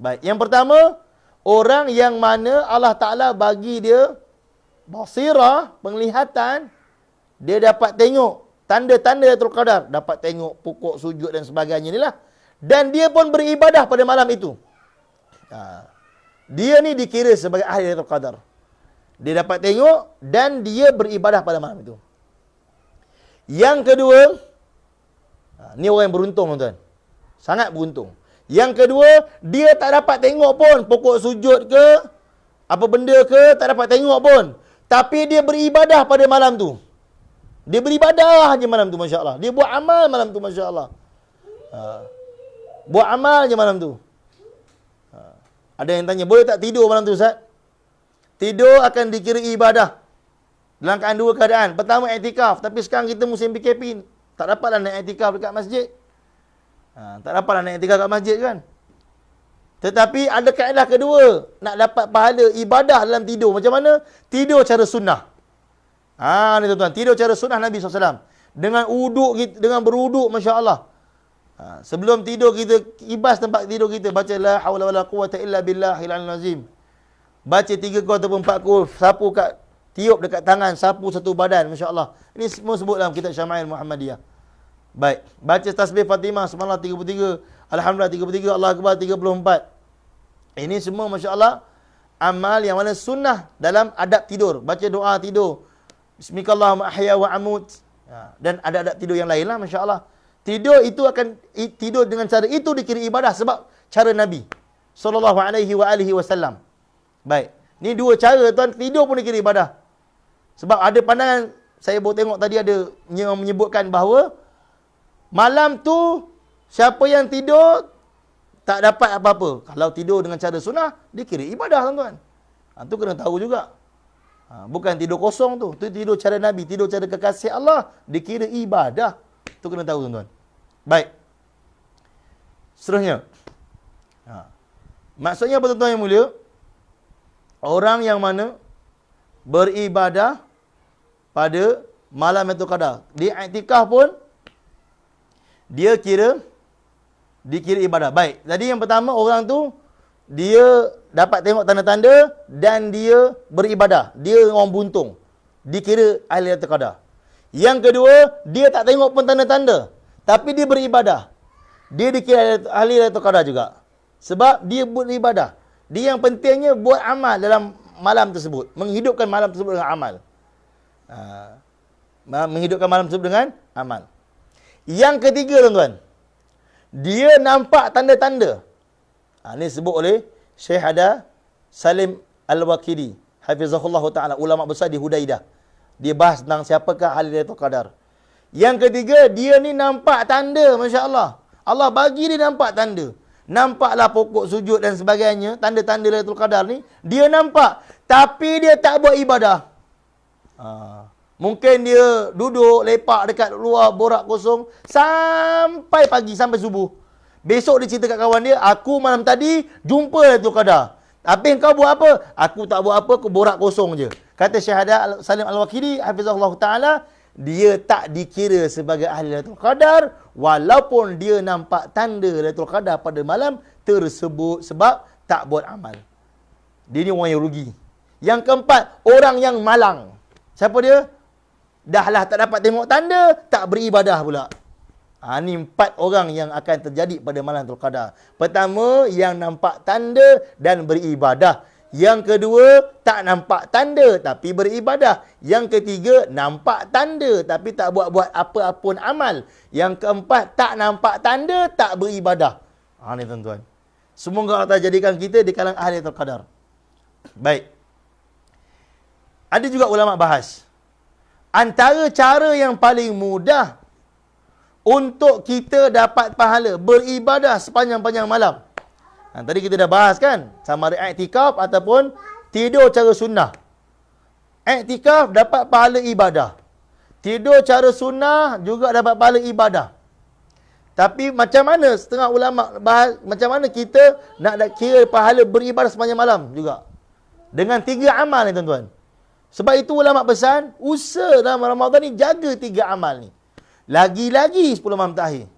Baik, yang pertama, orang yang mana Allah Ta'ala bagi dia basirah, penglihatan, dia dapat tengok tanda-tanda Lailatul Qadar, dapat tengok pokok sujud dan sebagainya inilah. Dan dia pun beribadah pada malam itu. Dia ni dikira sebagai ahli Lailatul Qadar. Dia dapat tengok dan dia beribadah pada malam itu. Yang kedua, ni orang yang beruntung, tuan-tuan. Sangat beruntung. Yang kedua, dia tak dapat tengok pun pokok sujud ke, apa benda ke, tak dapat tengok pun. Tapi dia beribadah pada malam tu. Dia beribadah je malam tu, Masya Allah. Dia buat amal malam tu, Masya Allah. Buat amal je malam tu. Ada yang tanya, boleh tak tidur malam tu, Ustaz? Tidur akan dikira ibadah. Dalam keadaan 2 keadaan. Pertama, iktikaf. Tapi sekarang kita musim PKP. Tak dapatlah nak iktikaf dekat masjid. Tak dapatlah nak iktikaf kat masjid kan. Tetapi ada kaedah kedua, nak dapat pahala ibadah dalam tidur. Macam mana? Tidur cara sunnah. Ni tuan-tuan, tidur cara sunnah Nabi SAW. Dengan uduk, dengan beruduk, Masya Allah. Sebelum tidur kita ibas tempat tidur kita, baca la hawla wala quwata illa billahil azim. Baca 3 kau ataupun 4 kau, sapu kat tiup dekat tangan, sapu satu badan, Masya Allah. Ini semua sebut dalam kitab Syama'il Muhammadiyah. Baik, baca tasbih Fatimah subhanallah 33, alhamdulillah 33, Allah Akbar 34. Ini semua Masya Allah amal yang mana sunnah dalam adab tidur. Baca doa tidur. Bismillahirrahmanirrahim ahya wa amut. Dan ada adab tidur yang lain lah Masya Allah. Tidur itu akan, tidur dengan cara itu dikira ibadah sebab cara Nabi sallallahu alaihi wa alihi wasallam. Baik. Ni dua cara tuan, tidur pun dikira ibadah. Sebab ada pandangan, saya baru tengok tadi ada yang menyebutkan bahawa malam tu siapa yang tidur tak dapat apa-apa. Kalau tidur dengan cara sunnah, dikira ibadah tuan-tuan. Tu kena tahu juga. Bukan tidur kosong tu. Tu tidur cara Nabi, tidur cara kekasih Allah, dikira ibadah. Tu kena tahu tuan-tuan. Baik. Seterusnya. Maksudnya apa tuan-tuan yang mulia? Orang yang mana beribadah pada malam Lailatul Qadar. Di i'tikaf pun, dia dikira ibadah. Baik. Jadi yang pertama, orang tu dia dapat tengok tanda-tanda dan dia beribadah. Dia orang buntung. Dikira ahli Lailatul Qadar. Yang kedua, dia tak tengok pun tanda-tanda, tapi dia beribadah. Dia dikira ahli Lailatul Qadar juga. Sebab dia beribadah. Dia yang pentingnya buat amal dalam malam tersebut. Menghidupkan malam tersebut dengan amal. Menghidupkan malam tersebut dengan amal. Yang ketiga tuan-tuan, dia nampak tanda-tanda. Ini disebut oleh Syekh Salim Al-Waqidi, hafizahullah ta'ala, ulama besar di Hudaidah. Dia bahas tentang siapakah ahli Lailatul Qadar. Yang ketiga, dia ni nampak tanda, Masya Allah. Allah bagi dia nampak tanda. Nampaklah pokok sujud dan sebagainya, tanda-tanda Lailatul Qadar ni, dia nampak. Tapi dia tak buat ibadah. Mungkin dia duduk, lepak dekat luar, borak kosong, sampai pagi, sampai subuh. Besok dia cerita kat kawan dia, aku malam tadi jumpa Lailatul Qadar. Tapi kau buat apa? Aku tak buat apa, aku borak kosong je. Kata Syekh Salim Al-Waqidi, hafizahullah ta'ala, dia tak dikira sebagai ahli Lailatul Qadar, walaupun dia nampak tanda Lailatul Qadar pada malam tersebut sebab tak buat amal. Dia ni orang yang rugi. Yang keempat, orang yang malang. Siapa dia? Dahlah tak dapat tengok tanda, tak beribadah pula. Ni 4 orang yang akan terjadi pada malam Lailatul Qadar. Pertama, yang nampak tanda dan beribadah. Yang kedua, tak nampak tanda tapi beribadah. Yang ketiga, nampak tanda tapi tak buat-buat apa-apa pun amal. Yang keempat, tak nampak tanda, tak beribadah. Ni tuan-tuan. Semoga Allah jadikan kita di kalangan ahli Lailatul Qadar. Baik. Ada juga ulama bahas, antara cara yang paling mudah untuk kita dapat pahala beribadah sepanjang-panjang malam. Tadi kita dah bahas kan, sama ada i'tikaf ataupun tidur cara sunnah. I'tikaf dapat pahala ibadah. Tidur cara sunnah juga dapat pahala ibadah. Tapi macam mana setengah ulama bahas, macam mana kita nak kira pahala beribadah sepanjang malam juga? Dengan 3 amal ni tuan-tuan. Sebab itu ulama pesan, usaha dalam Ramadan ni jaga 3 amal ni. Lagi-lagi 10 malam terakhir.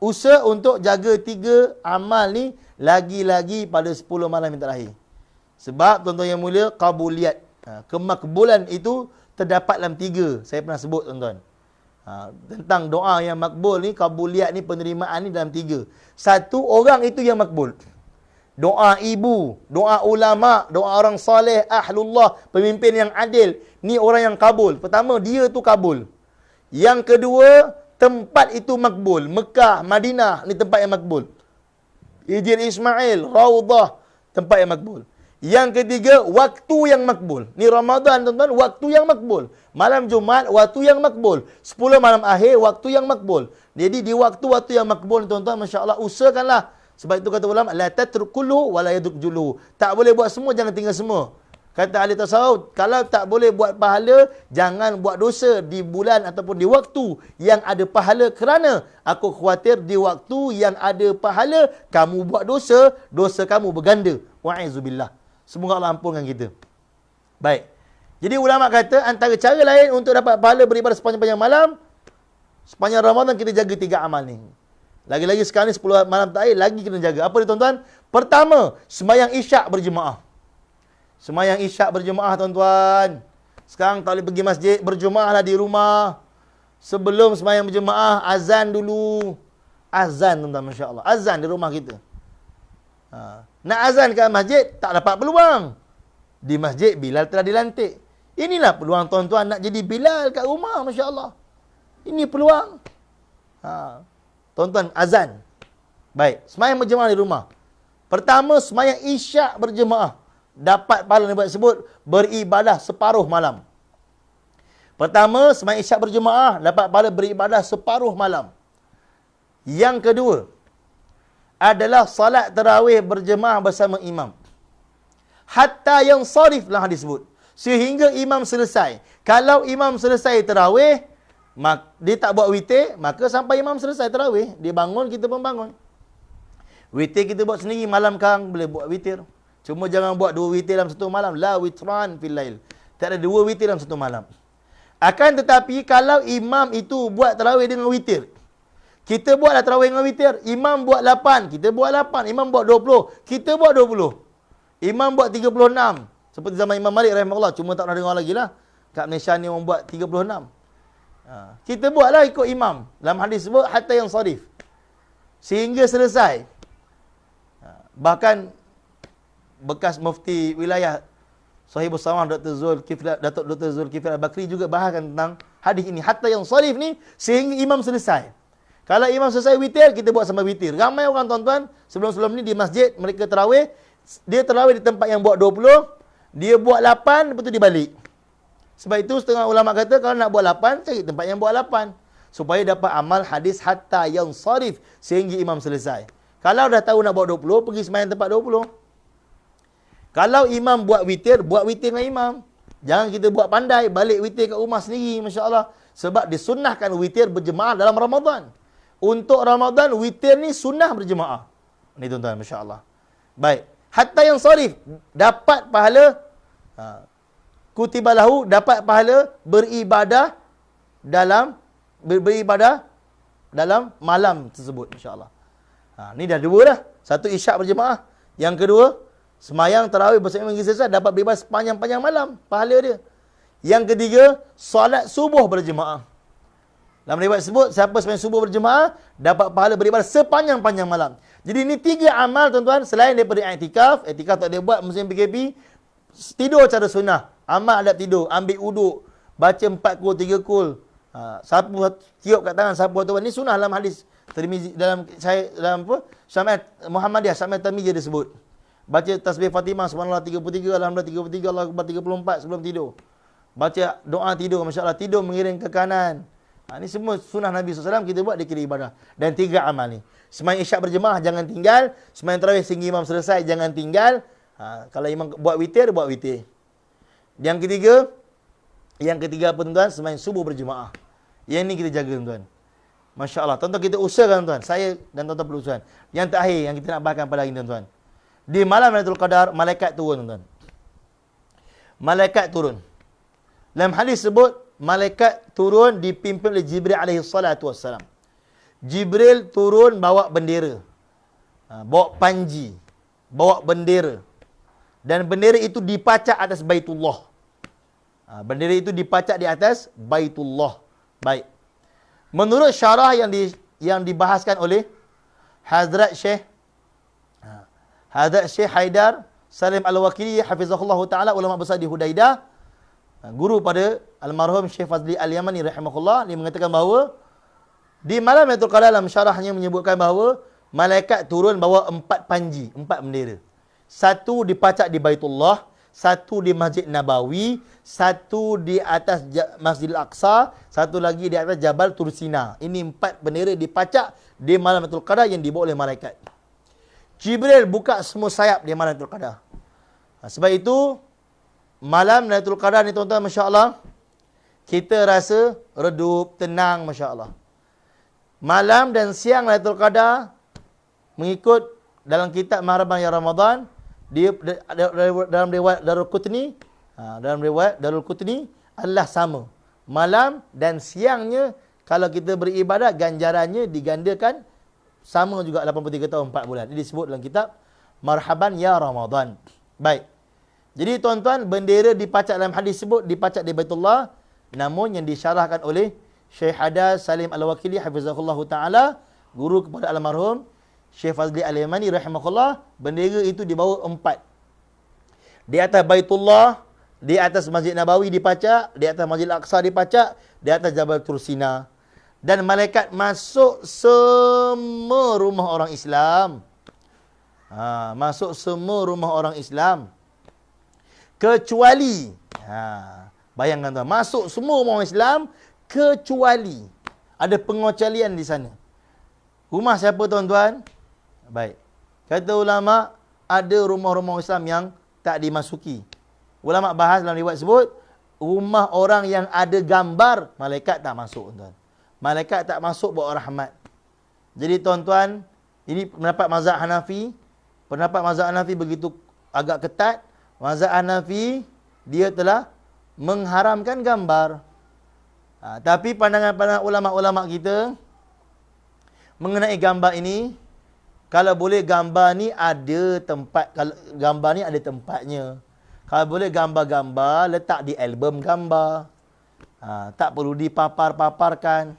Usaha untuk jaga 3 amal ni lagi-lagi pada 10 malam yang terakhir. Sebab tuan-tuan yang mulia, kabuliat, kemakbulan itu terdapat dalam 3. Saya pernah sebut tuan-tuan. Tentang doa yang makbul ni, kabuliat ni, penerimaan ni dalam 3. Satu, orang itu yang makbul. Doa ibu, doa ulama, doa orang soleh, ahlullah, pemimpin yang adil. Ni orang yang kabul. Pertama, dia tu kabul. Yang kedua, tempat itu makbul. Mekah, Madinah, ni tempat yang makbul. Hijr Ismail, Raudah, tempat yang makbul. Yang ketiga, waktu yang makbul. Ni Ramadan tuan-tuan, waktu yang makbul. Malam Jumaat, waktu yang makbul. 10 malam akhir, waktu yang makbul. Jadi di waktu-waktu yang makbul tuan-tuan, Masya Allah, usahakanlah. Sebab itu kata ulama, la tatruk kullu wa la yadruk jullu. Tak boleh buat semua, jangan tinggal semua. Kata ahli tasawuf, kalau tak boleh buat pahala, jangan buat dosa di bulan ataupun di waktu yang ada pahala, kerana aku khawatir di waktu yang ada pahala, kamu buat dosa, dosa kamu berganda. Wa'izubillah. Semoga Allah ampunkan kita. Baik. Jadi ulama kata, antara cara lain untuk dapat pahala beribadah sepanjang-panjang malam, sepanjang Ramadan kita jaga 3 amal ni. Lagi-lagi sekarang ni 10 malam terakhir, lagi kena jaga. Apa dia tuan-tuan? Pertama, sembahyang isyak berjemaah. Sembahyang isyak berjemaah tuan-tuan. Sekarang tak boleh pergi masjid, berjemaahlah di rumah. Sebelum sembahyang berjemaah, azan dulu. Azan tuan-tuan, Masya Allah. Azan di rumah kita. Nak azan kat masjid, tak dapat peluang. Di masjid, Bilal telah dilantik. Inilah peluang tuan-tuan nak jadi Bilal kat rumah, Masya Allah. Ini peluang. Tuan-tuan, azan. Baik, sembahyang berjemaah di rumah. Pertama, sembahyang isyak berjemaah. Dapat pahala Nabi sebut beribadah separuh malam. Pertama, sembahyang isyak berjemaah, dapat pahala beribadah separuh malam. Yang kedua adalah salat tarawih berjemaah bersama imam. Hatta yang sarif lah disebut. Sehingga imam selesai. Kalau imam selesai tarawih, dia tak buat witir, maka sampai imam selesai tarawih, dia bangun, kita pun bangun. Witir kita buat sendiri, malam kang boleh buat witir. Cuma jangan buat 2 witir dalam satu malam. La witran fil lail. Tak ada 2 witir dalam satu malam. Akan tetapi kalau imam itu buat tarawih dengan witir, kita buatlah tarawih dengan witir, imam buat 8, kita buat 8, imam buat 20, kita buat 20. Imam buat 36. Seperti zaman Imam Malik rahimahullah, cuma tak pernah dengar lagi lah. Kat Malaysia ni orang buat 36. Kita buatlah ikut imam. Dalam hadis sebut hatta yang sarif. Sehingga selesai. Bahkan bekas mufti wilayah Sahibus Sawah Datuk Dr. Zulkifli Al-Bakri juga bahaskan tentang hadis ini. Hatta yang sarif ni sehingga imam selesai. Kalau imam selesai witir, kita buat sama witir. Ramai orang tuan-tuan sebelum-sebelum ni di masjid mereka tarawih, dia tarawih di tempat yang buat 20, dia buat 8, lepas tu dia balik. Sebab itu setengah ulama kata kalau nak buat 8, cari tempat yang buat 8 supaya dapat amal hadis hatta yang sarif sehingga imam selesai. Kalau dah tahu nak buat 20, pergi sembahyang tempat 20. Kalau imam buat witir dengan imam. Jangan kita buat pandai, balik witir kat rumah sendiri, masya-Allah. Sebab disunnahkan witir berjemaah dalam Ramadan. Untuk Ramadan, witir ni sunnah berjemaah. Ni tuan-tuan, masya-Allah. Baik. Hatta yang sarif, dapat pahala, kutiba lahu, dapat pahala beribadah dalam malam tersebut, masya-Allah. Ni dah 2 dah. Satu isyak berjemaah. Yang kedua, semayang tarawih bersama imam selesai, dapat beribadah sepanjang-panjang malam, pahala dia. Yang ketiga, solat subuh berjemaah. Dalam riwayat sebut, siapa sembahyang subuh berjemaah, dapat pahala beribadah sepanjang-panjang malam. Jadi ini 3 amal tuan-tuan, selain daripada iktikaf tak boleh buat musim PKP, tidur cara sunnah, amal adab tidur, ambil uduk, baca 4 kul, 3 kul, sapu, tiup kat tangan, sapu tuan, ni sunnah dalam hadis Tirmizi, dalam apa? Syama'at Muhammadiyah, Syama'at Tirmizi dia sebut. Baca tasbih Fatimah subhanallah 33, alhamdulillah 33, Allahu akbar 34 sebelum tidur. Baca doa tidur, masya-Allah, tidur mengiring ke kanan. Ini semua sunnah Nabi SAW, kita buat, dia kira ibadah. Dan 3 amal ni. Sembahyang isyak berjemaah jangan tinggal, sembahyang tarawih sehingga imam selesai jangan tinggal. Kalau imam buat witir, buat witir. Yang ketiga apa tuan-tuan? Sembahyang subuh berjemaah. Yang ni kita jaga tuan-tuan. Masya-Allah. Tuan-tuan kita usahakan tuan-tuan. Saya dan tuan-tuan perlu usahakan. Yang terakhir yang kita nak bahaskan pada hari ini tuan-tuan. Di malam Lailatul Qadar, malaikat turun tuan-tuan. Malaikat turun. Dalam hadis sebut, malaikat turun dipimpin oleh Jibril alaihi salatu wassalam. Jibril turun bawa bendera. Bawa panji. Bawa bendera. Dan bendera itu dipacak atas Baitullah. Bendera itu dipacak di atas Baitullah. Baik. Menurut syarah yang dibahaskan oleh Hazrat Syekh Haidar Salim Al-Wakili hafizahullah ta'ala, ulama besar di Hudaidah, guru pada almarhum Syekh Fazli Al-Yamani rahimahullah, dia mengatakan bahawa di malam Lailatul Qadar, dalam syarahnya menyebutkan bahawa malaikat turun bawa 4 panji, 4 bendera. 1 dipacak di Baitullah, 1 di Masjid Nabawi, 1 di atas Masjidil Aqsa, 1 lagi di atas Jabal Tursina. Ini 4 bendera dipacak di malam Lailatul Qadar yang dibawa oleh malaikat. Jibril buka semua sayap di malam Lailatul Qadar. Sebab itu malam Lailatul Qadar ni tuan-tuan, masya-Allah, kita rasa redup, tenang, masya-Allah. Malam dan siang Lailatul Qadar mengikut dalam kitab Mahramah Ya Ramadan, dia dalam riwayat Darul Qutni, dalam riwayat Darul Qutni adalah sama. Malam dan siangnya kalau kita beribadat, ganjarannya digandakan sama juga 83 tahun 4 bulan. Ini disebut dalam kitab Marhaban Ya Ramadan. Baik. Jadi tuan-tuan, bendera dipacak dalam hadis sebut dipacak di Baitullah, namun yang disyarahkan oleh Syekh Hadas Salim Al-Wakili hafizahullah taala, guru kepada almarhum Syekh Fazli Al-Yamani rahimahullah, bendera itu dibawa 4. Di atas Baitullah, di atas Masjid Nabawi dipacak, di atas Masjid Al-Aqsa dipacak, di atas Jabal Tursina. Dan malaikat masuk semua rumah orang Islam. Masuk semua rumah orang Islam. Kecuali, bayangkan tuan, masuk semua orang Islam kecuali, ada pengecualian di sana. Rumah siapa tuan-tuan? Baik. Kata ulama, ada rumah-rumah Islam yang tak dimasuki. Ulama bahas dalam riwayat sebut, rumah orang yang ada gambar, malaikat tak masuk tuan. Malaikat tak masuk bawa rahmat. Jadi tuan-tuan, ini pendapat mazhab Hanafi. Pendapat mazhab Hanafi begitu agak ketat. Mazhab Hanafi, dia telah mengharamkan gambar. Tapi pandangan-pandangan ulama-ulama kita mengenai gambar ini, kalau boleh gambar ni ada tempat, kalau gambar ni ada tempatnya. Kalau boleh gambar-gambar letak di album gambar. Tak perlu dipapar-paparkan.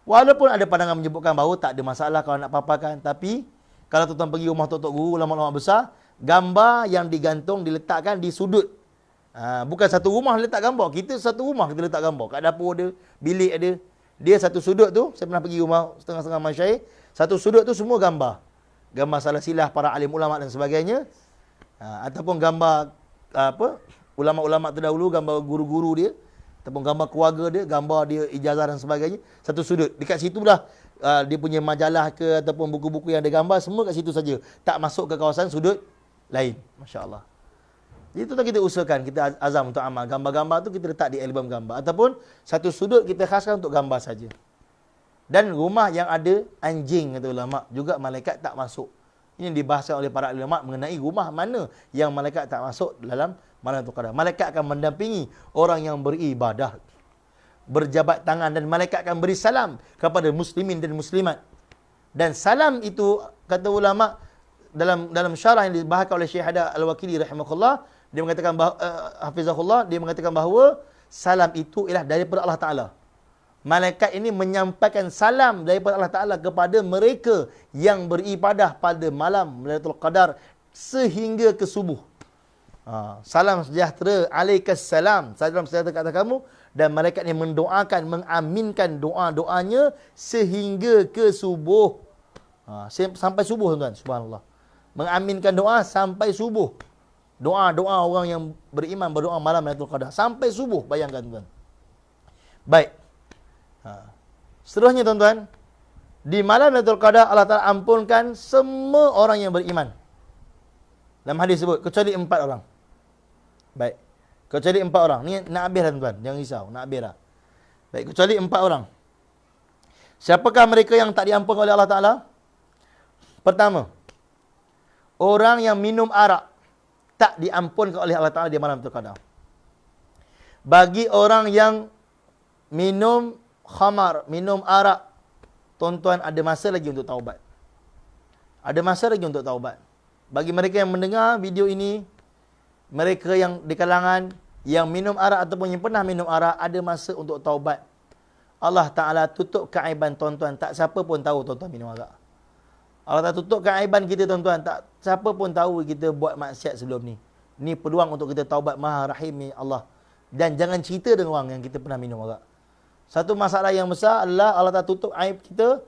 Walaupun ada pandangan menyebutkan bahawa tak ada masalah kalau nak paparkan. Tapi, kalau tuan-tuan pergi rumah tok-tok guru, ulama-ulama besar, gambar yang digantung, diletakkan di sudut. Bukan satu rumah letak gambar. Kita satu rumah kita letak gambar. Kat dapur ada, bilik ada. Dia satu sudut tu, saya pernah pergi rumah setengah-setengah masyayikh, satu sudut tu semua gambar. Gambar salah silah para alim ulama dan sebagainya. Ataupun gambar ulama-ulama terdahulu, gambar guru-guru dia, ataupun gambar keluarga dia, gambar dia ijazah dan sebagainya, satu sudut. Dekat situlah dia punya majalah ke ataupun buku-buku yang ada gambar, semua kat situ saja. Tak masuk ke kawasan sudut lain. Masya-Allah. Jadi tu kita usahakan, kita azam untuk amal. Gambar-gambar tu kita letak di album gambar. Ataupun satu sudut kita khaskan untuk gambar saja. Dan rumah yang ada anjing, kata ulama, juga malaikat tak masuk. Ini dibahaskan oleh para ulama mengenai rumah mana yang malaikat tak masuk dalam Lailatul Qadar. Malaikat akan mendampingi orang yang beribadah, berjabat tangan, dan malaikat akan beri salam kepada muslimin dan muslimat. Dan salam itu, kata ulama, dalam syarah yang dibahaskan oleh Syekh Hadas Al-Wakili rahimahullah, dia mengatakan hafizahullah, dia mengatakan bahawa salam itu ialah daripada Allah Taala. Malaikat ini menyampaikan salam daripada Allah Taala kepada mereka yang beribadah pada malam Lailatul Qadar sehingga ke subuh. Salam sejahtera, alaikas salam, salam sejahtera ke atas kamu, dan malaikat ini mendoakan, mengaminkan doa-doanya sehingga ke subuh. Sampai subuh tuan, subhanallah. Mengaminkan doa sampai subuh. Doa-doa orang yang beriman berdoa malam Lailatul Qadar sampai subuh, bayangkan tuan. Baik. Seterusnya tuan-tuan, di malam Lailatul Qadar Allah Ta'ala ampunkan semua orang yang beriman. Dalam hadis sebut, kecuali 4 orang. Baik. Kecuali 4 orang. Ni nak habis dah tuan-tuan. Jangan risau. Nak habis dah. Baik. Kecuali 4 orang. Siapakah mereka yang tak diampunkan oleh Allah Ta'ala? Pertama, orang yang minum arak tak diampunkan oleh Allah Ta'ala di malam Lailatul Qadar. Bagi orang yang minum khamar, minum arak, tuan-tuan ada masa lagi untuk taubat. Ada masa lagi untuk taubat. Bagi mereka yang mendengar video ini, mereka yang di kalangan yang minum arak ataupun yang pernah minum arak, ada masa untuk taubat. Allah Ta'ala tutup keaiban tuan-tuan. Tak siapa pun tahu tuan-tuan minum arak. Allah Ta'ala tutup keaiban kita tuan-tuan. Tak siapa pun tahu kita buat maksiat sebelum ni. Ni peluang untuk kita taubat. Maha Rahim Allah. Dan jangan cerita dengan orang yang kita pernah minum arak. Satu masalah yang besar adalah Allah Ta'ala tutup aib kita.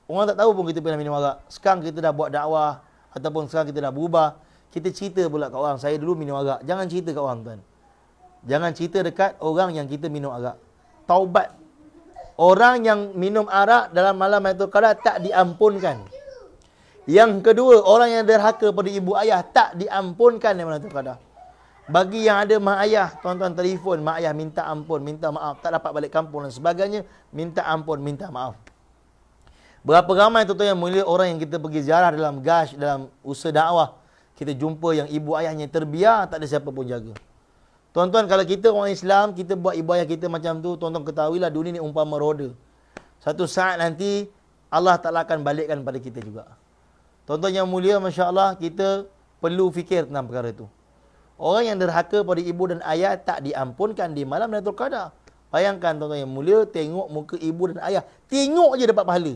Orang tak tahu pun kita pernah minum arak. Sekarang kita dah buat dakwah ataupun sekarang kita dah berubah, kita cerita pula kat orang, saya dulu minum arak. Jangan cerita kat orang tuan. Jangan cerita dekat orang yang kita minum arak. Taubat. Orang yang minum arak dalam malam Lailatul Qadar tak diampunkan. Yang kedua, orang yang derhaka pada ibu ayah tak diampunkan dalam Lailatul Qadar. Bagi yang ada mak ayah, tuan-tuan telefon, mak ayah minta ampun, minta maaf, tak dapat balik kampung dan sebagainya, minta ampun, minta maaf. Berapa ramai tuan-tuan yang mulia orang yang kita pergi ziarah dalam gash, dalam usaha dakwah, kita jumpa yang ibu ayahnya terbiar, tak ada siapa pun jaga. Tuan-tuan, kalau kita orang Islam, kita buat ibu ayah kita macam tu, tuan-tuan ketahuilah dunia ni umpama roda. Satu saat nanti, Allah Ta'ala akan balikkan pada kita juga. Tuan-tuan yang mulia, Masya Allah, kita perlu fikir tentang perkara itu. Orang yang derhaka pada ibu dan ayah tak diampunkan di malam Lailatul Qadar. Bayangkan tuan-tuan yang mulia, tengok muka ibu dan ayah. Tengok je dapat pahala.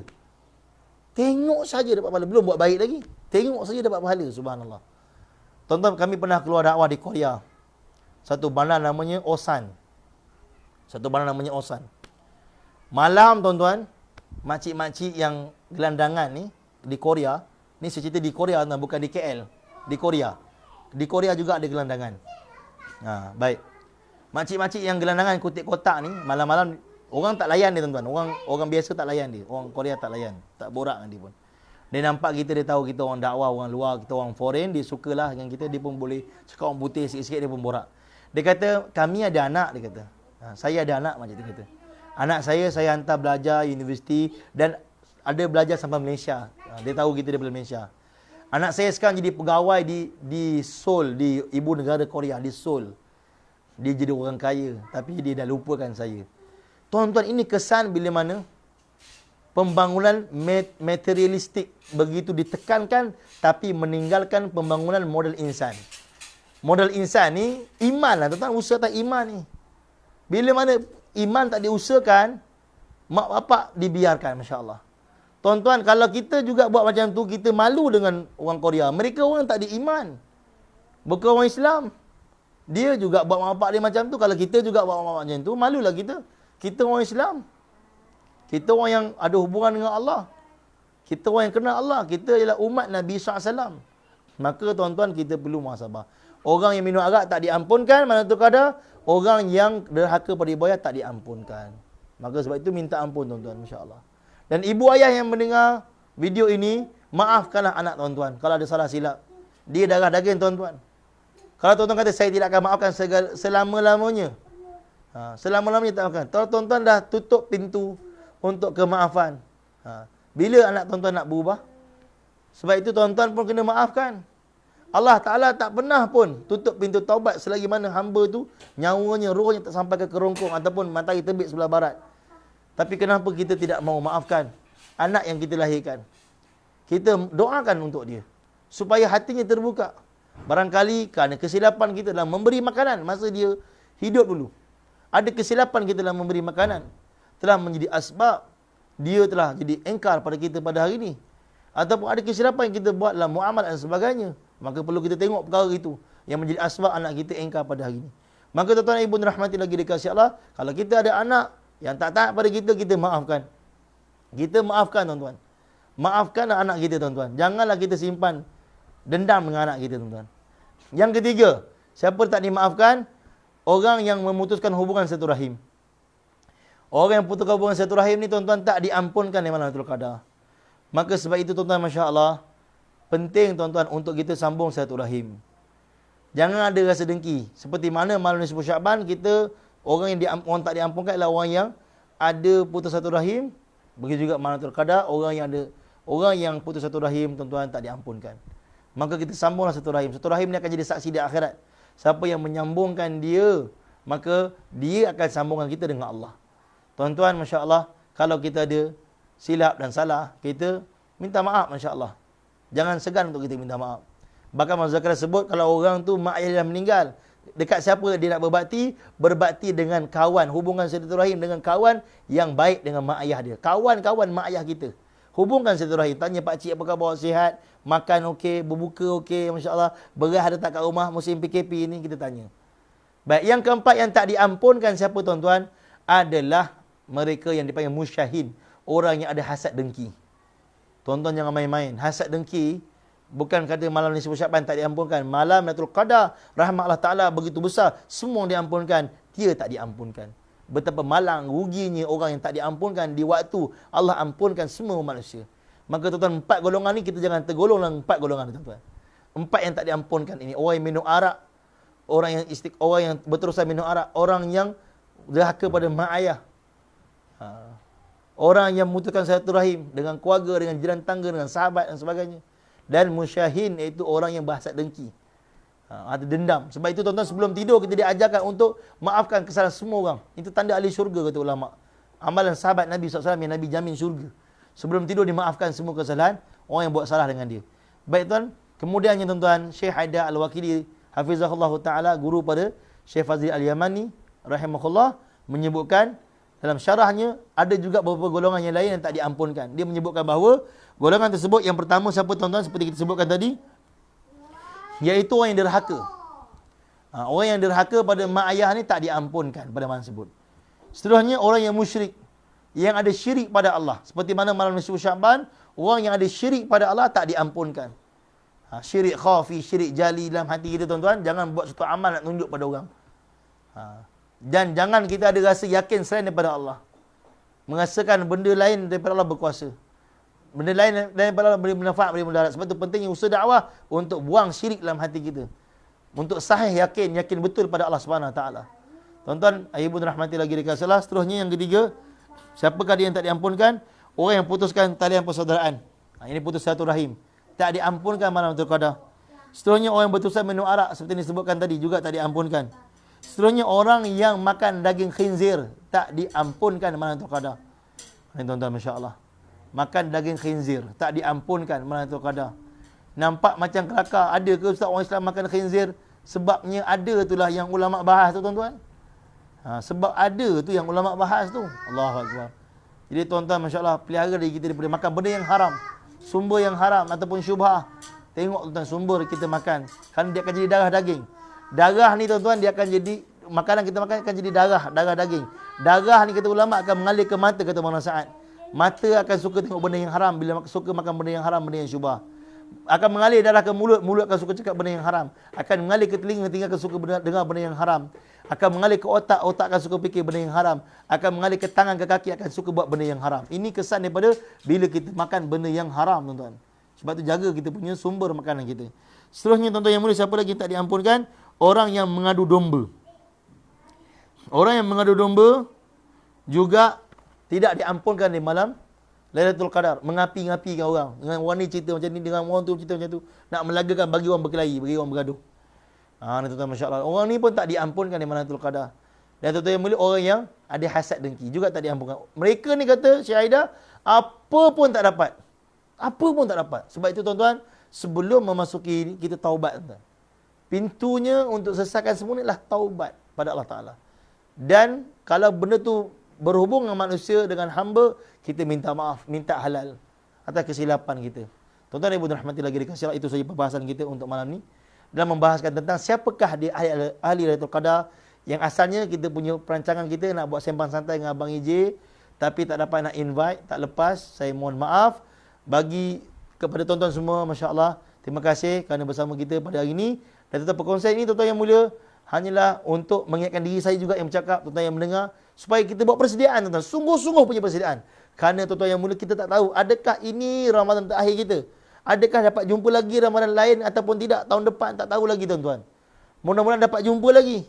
Tengok saja dapat pahala. Belum buat baik lagi. Tengok saja dapat pahala. Subhanallah. Tuan-tuan, kami pernah keluar dakwah di Korea. Satu bandar namanya Osan. Malam tuan-tuan, makcik-makcik yang gelandangan ni, di Korea. Ni saya cerita di Korea, bukan di KL. Di Korea. Di Korea juga ada gelandangan. Baik. Makcik-makcik yang gelandangan kutip kotak ni, malam-malam orang tak layan dia tuan-tuan. Orang biasa tak layan dia. Orang Korea tak layan. Tak borak dengan dia pun. Dia nampak kita, dia tahu kita orang dakwah, orang luar, kita orang foreign, dia sukalah dengan kita, dia pun boleh cakap orang putih sikit-sikit, dia pun borak. Dia kata, kami ada anak, dia kata. Saya ada anak, macam dia kata. Anak saya hantar belajar universiti dan ada belajar sampai Malaysia. Dia tahu kita daripada Malaysia. Anak saya sekarang jadi pegawai di Seoul, di ibu negara Korea, di Seoul. Dia jadi orang kaya, tapi dia dah lupakan saya. Tuan-tuan, ini kesan bila mana pembangunan materialistik begitu ditekankan, tapi meninggalkan pembangunan modal insan. Modal insan ni, iman lah tuan-tuan, usaha tak iman ni. Bila mana iman tak diusahakan, mak bapak dibiarkan, Masya Allah. Tuan-tuan, kalau kita juga buat macam tu, kita malu dengan orang Korea. Mereka orang tak ada iman. Bukan orang Islam. Dia juga buat mak bapak dia macam tu. Kalau kita juga buat mak bapak macam tu, malulah kita. Kita orang Islam. Kita orang yang ada hubungan dengan Allah. Kita orang yang kenal Allah. Kita ialah umat Nabi SAW. Maka tuan-tuan, kita perlu muhasabah. Orang yang minum arak tak diampunkan, mana tu kadar. Orang yang derhaka pada ibu ayah tak diampunkan. Maka sebab itu minta ampun tuan-tuan, insya-Allah. Dan ibu ayah yang mendengar video ini, maafkanlah anak tuan-tuan kalau ada salah silap. Dia darah daging tuan-tuan. Kalau tuan-tuan kata saya tidak akan maafkan selama-lamanya. Selama-lamanya tak maafkan. Kalau tuan-tuan dah tutup pintu untuk kemaafan. Bila anak tuan-tuan nak berubah? Sebab itu tuan-tuan pun kena maafkan. Allah Ta'ala tak pernah pun tutup pintu taubat selagi mana hamba tu nyawanya, rohnya tak sampai ke kerongkong ataupun matahari terbit sebelah barat. Tapi kenapa kita tidak mau maafkan anak yang kita lahirkan? Kita doakan untuk dia supaya hatinya terbuka. Barangkali kerana kesilapan kita dalam memberi makanan masa dia hidup dulu. Ada kesilapan kita dalam memberi makanan. Telah menjadi asbab dia telah jadi engkar pada kita pada hari ini. Ataupun ada kesilapan yang kita buat dalam muamalah dan sebagainya. Maka perlu kita tengok perkara itu yang menjadi asbab anak kita engkar pada hari ini. Maka tuan-tuan ibu rahmati lagi dikasihi Allah, kalau kita ada anak yang tak taat pada kita, kita maafkan. Kita maafkan tuan-tuan. Maafkanlah anak kita tuan-tuan. Janganlah kita simpan dendam dengan anak kita tuan-tuan. Yang ketiga, siapa tak dimaafkan? Orang yang memutuskan hubungan silaturahim. Orang yang putuskan hubungan silaturahim ni tuan-tuan tak diampunkan di malam Lailatul Qadar. Maka sebab itu tuan-tuan, masya-Allah, penting tuan-tuan untuk kita sambung silaturahim. Jangan ada rasa dengki. Seperti mana malam nisfu Syaban kita orang tak diampunkan adalah orang yang ada putus satu rahim. Begitu juga malam Lailatul Qadar, orang yang putus satu rahim tuan-tuan tak diampunkan. Maka kita sambunglah satu rahim. Satu rahim ni akan jadi saksi di akhirat. Siapa yang menyambungkan dia, maka dia akan sambungkan kita dengan Allah. Tuan-tuan, masya-Allah, kalau kita ada silap dan salah, kita minta maaf, masya-Allah. Jangan segan untuk kita minta maaf. Bahkan Muhammad Zakaria sebut kalau orang tu mak ayah dah meninggal, dekat siapa dia nak berbakti? Berbakti dengan kawan, hubungan silaturahim dengan kawan yang baik dengan mak ayah dia. Kawan-kawan mak ayah kita. Hubungkan silaturahim. Tanya pak cik apakah bawa sihat, makan okey, berbuka okey, masya-Allah, beras ada tak kat rumah musim PKP ni, kita tanya. Baik, yang keempat yang tak diampunkan siapa tuan-tuan? Adalah mereka yang dipanggil musyahin, orang yang ada hasad dengki. Tuan-tuan jangan main-main. Hasad dengki bukan kata malam nisfu Syaban tak diampunkan. Malam Lailatul Qadar, rahmat Allah Ta'ala begitu besar, semua diampunkan. Dia tak diampunkan. Betapa malang, ruginya orang yang tak diampunkan di waktu Allah ampunkan semua manusia. Maka tuan-tuan, 4 golongan ni kita jangan tergolong dalam 4 golongan ni tuan-tuan. 4 yang tak diampunkan ini. Orang yang minum arak, orang yang berterusan minum arak, orang yang derhaka pada mak ayah. Orang yang memutuskan silaturahim dengan keluarga, dengan jiran tangga, dengan sahabat dan sebagainya. Dan musyahin, iaitu orang yang berhasad dengki. Ada dendam. Sebab itu tuan-tuan, sebelum tidur kita diajarkan untuk maafkan kesalahan semua orang. Itu tanda ahli syurga, kata ulama. Amalan sahabat Nabi SAW yang Nabi jamin syurga. Sebelum tidur dimaafkan semua kesalahan orang yang buat salah dengan dia. Baik tuan, kemudiannya tuan-tuan, Syekh Haidar Al-Wakili hafizahullah ta'ala, guru pada Syekh Fazli Al-Yamani rahimahullah, menyebutkan dalam syarahnya ada juga beberapa golongan yang lain yang tak diampunkan. Dia menyebutkan bahawa golongan tersebut, yang pertama siapa tuan-tuan, seperti kita sebutkan tadi, iaitu orang yang derhaka. Orang yang derhaka pada mak ayah ni tak diampunkan pada malam tersebut. Seterusnya orang yang musyrik, yang ada syirik pada Allah. Seperti mana malam nisfu Syaban, orang yang ada syirik pada Allah tak diampunkan. Syirik khafi, syirik jali dalam hati kita tuan-tuan, jangan buat satu amal nak tunjuk pada orang. Dan jangan kita ada rasa yakin selain daripada Allah. Merasakan benda lain daripada Allah berkuasa. Benda lain daripada Allah beri manfaat, beri mudarat. Sebab itu pentingnya usaha dakwah untuk buang syirik dalam hati kita. Untuk sahih yakin betul pada Allah Subhanahu Wa Taala. Tuan-tuan, ibu rahmati lagi dikasihilah. Seterusnya yang ketiga, siapakah dia yang tak diampunkan? Orang yang putuskan talian persaudaraan. Ini putus silaturahim. Tak diampunkan malam Lailatul Qadar. Seterusnya orang yang berterusan minum arak, seperti yang disebutkan tadi, juga tak diampunkan. Seterusnya orang yang makan daging khinzir, tak diampunkan malam Lailatul Qadar. Ini tuan-tuan, masya-Allah. Makan daging khinzir, tak diampunkan malam Lailatul Qadar. Nampak macam kelakar, ada ke ustaz orang Islam makan khinzir? Sebabnya ada itulah yang ulama bahas tu tuan-tuan. Sebab ada tu yang ulama bahas tu. Allahu Akbar. Jadi tuan-tuan, masya-Allah, pelihara diri kita daripada makan benda yang haram, sumber yang haram ataupun syubhah. Tengok tuan-tuan, sumber kita makan, kerana dia akan jadi darah daging. Darah ni tuan-tuan, dia akan jadi, makanan kita makan akan jadi darah daging. Darah ni kata ulama akan mengalir ke mata, kata Maulana Sa'ad. Mata akan suka tengok benda yang haram, bila suka makan benda yang haram, benda yang syubhah. Akan mengalir darah ke mulut, mulut akan suka cakap benda yang haram. Akan mengalir ke telinga, telinga akan suka dengar benda yang haram. Akan mengalir ke otak, otak akan suka fikir benda yang haram. Akan mengalir ke tangan, ke kaki, akan suka buat benda yang haram. Ini kesan daripada bila kita makan benda yang haram, tuan-tuan. Sebab tu jaga kita punya sumber makanan kita. Seterusnya tuan-tuan yang mulia, siapa lagi tak diampunkan? Orang yang mengadu domba. Orang yang mengadu domba juga tidak diampunkan di malam Lailatul Qadar. Mengapi-ngapikan orang. Dengan orang ni cerita macam ni, dengan orang tu cerita macam tu. Nak melagakan bagi orang berkelahi, bagi orang bergaduh. Ni tuan-tuan, masya-Allah. Orang ni pun tak diampunkan di malam Lailatul Qadar. Dan tuan-tuan yang mulia, orang yang ada hasad dengki juga tak diampunkan. Mereka ni kata Syekh Haidar, apa pun tak dapat. Apa pun tak dapat. Sebab itu tuan-tuan, sebelum memasuki ini, kita taubat, tuan-tuan. Pintunya untuk selesaikan semua ni adalah taubat pada Allah Ta'ala. Dan kalau benda tu berhubung dengan manusia, dengan hamba, kita minta maaf, minta halal atas kesilapan kita. Tuan-tuan ibu rahmati lagi dikasihi, itu saja pembahasan kita untuk malam ni. Dalam membahaskan tentang siapakah dia ahli Lailatul Qadar, yang asalnya kita punya perancangan kita nak buat sembang santai dengan Abang EJ, tapi tak dapat nak invite, tak lepas. Saya mohon maaf bagi kepada tuan-tuan semua, masya-Allah. Terima kasih kerana bersama kita pada hari ini. Dan tetap perkongsian ini tuan-tuan yang mulia hanyalah untuk mengingatkan diri saya juga yang bercakap, tuan-tuan yang mendengar, supaya kita buat persediaan, tuan-tuan. Sungguh-sungguh punya persediaan. Kerana tuan-tuan yang mulia, kita tak tahu adakah ini Ramadan terakhir kita. Adakah dapat jumpa lagi Ramadan lain ataupun tidak tahun depan, tak tahu lagi tuan-tuan. Mudah-mudahan dapat jumpa lagi.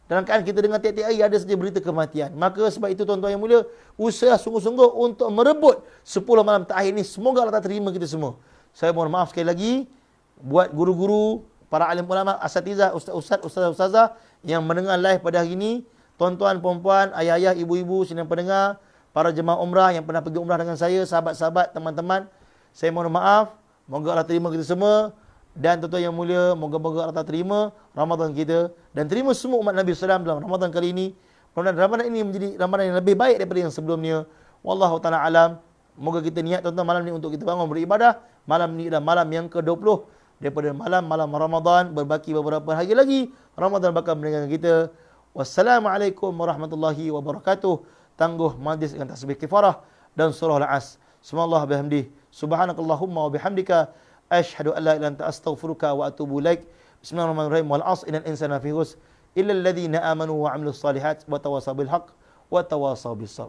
Dalam keadaan kita dengar tiap-tiap hari ada saja berita kematian. Maka sebab itu tuan-tuan yang mulia, usaha sungguh-sungguh untuk merebut 10 malam terakhir ini. Semoga Allah terima kita semua. Saya mohon maaf sekali lagi buat guru-guru, para alim ulama, asatizah, ustaz-ustazah yang mendengar live pada hari ini, tuan-tuan, puan-puan, ayah-ayah, ibu-ibu, sidang pendengar, para jemaah umrah yang pernah pergi umrah dengan saya, sahabat-sahabat, teman-teman, saya mohon maaf. Moga Allah terima kita semua. Dan tuan-tuan yang mulia, moga-moga Allah terima Ramadan kita dan terima semua umat Nabi SAW dalam Ramadan kali ini. Mudah-mudahan Ramadan ini menjadi Ramadan yang lebih baik daripada yang sebelumnya. Wallahu ta'ala alam. Moga kita niat tuan-tuan malam ni untuk kita bangun beribadah. Malam ni adalah malam yang ke-20 daripada malam-malam Ramadan. Berbaki beberapa hari lagi Ramadan bakal meninggalkan kita. Wassalamualaikum warahmatullahi wabarakatuh. Tangguh majlis dengan tasbih kifarah dan surah Al-As. Subhanallah bihamdih. Subhanakallahumma wa bihamdika. Asyhadu an la ilaha illa anta astaghfiruka wa atubu ilaik. Bismillahirrahmanirrahim. Wal 'asr innal insana fi khusr illa alladhina amanu wa 'amilus solihat wa tawasaw bil haqq wa tawasaw bis sabr.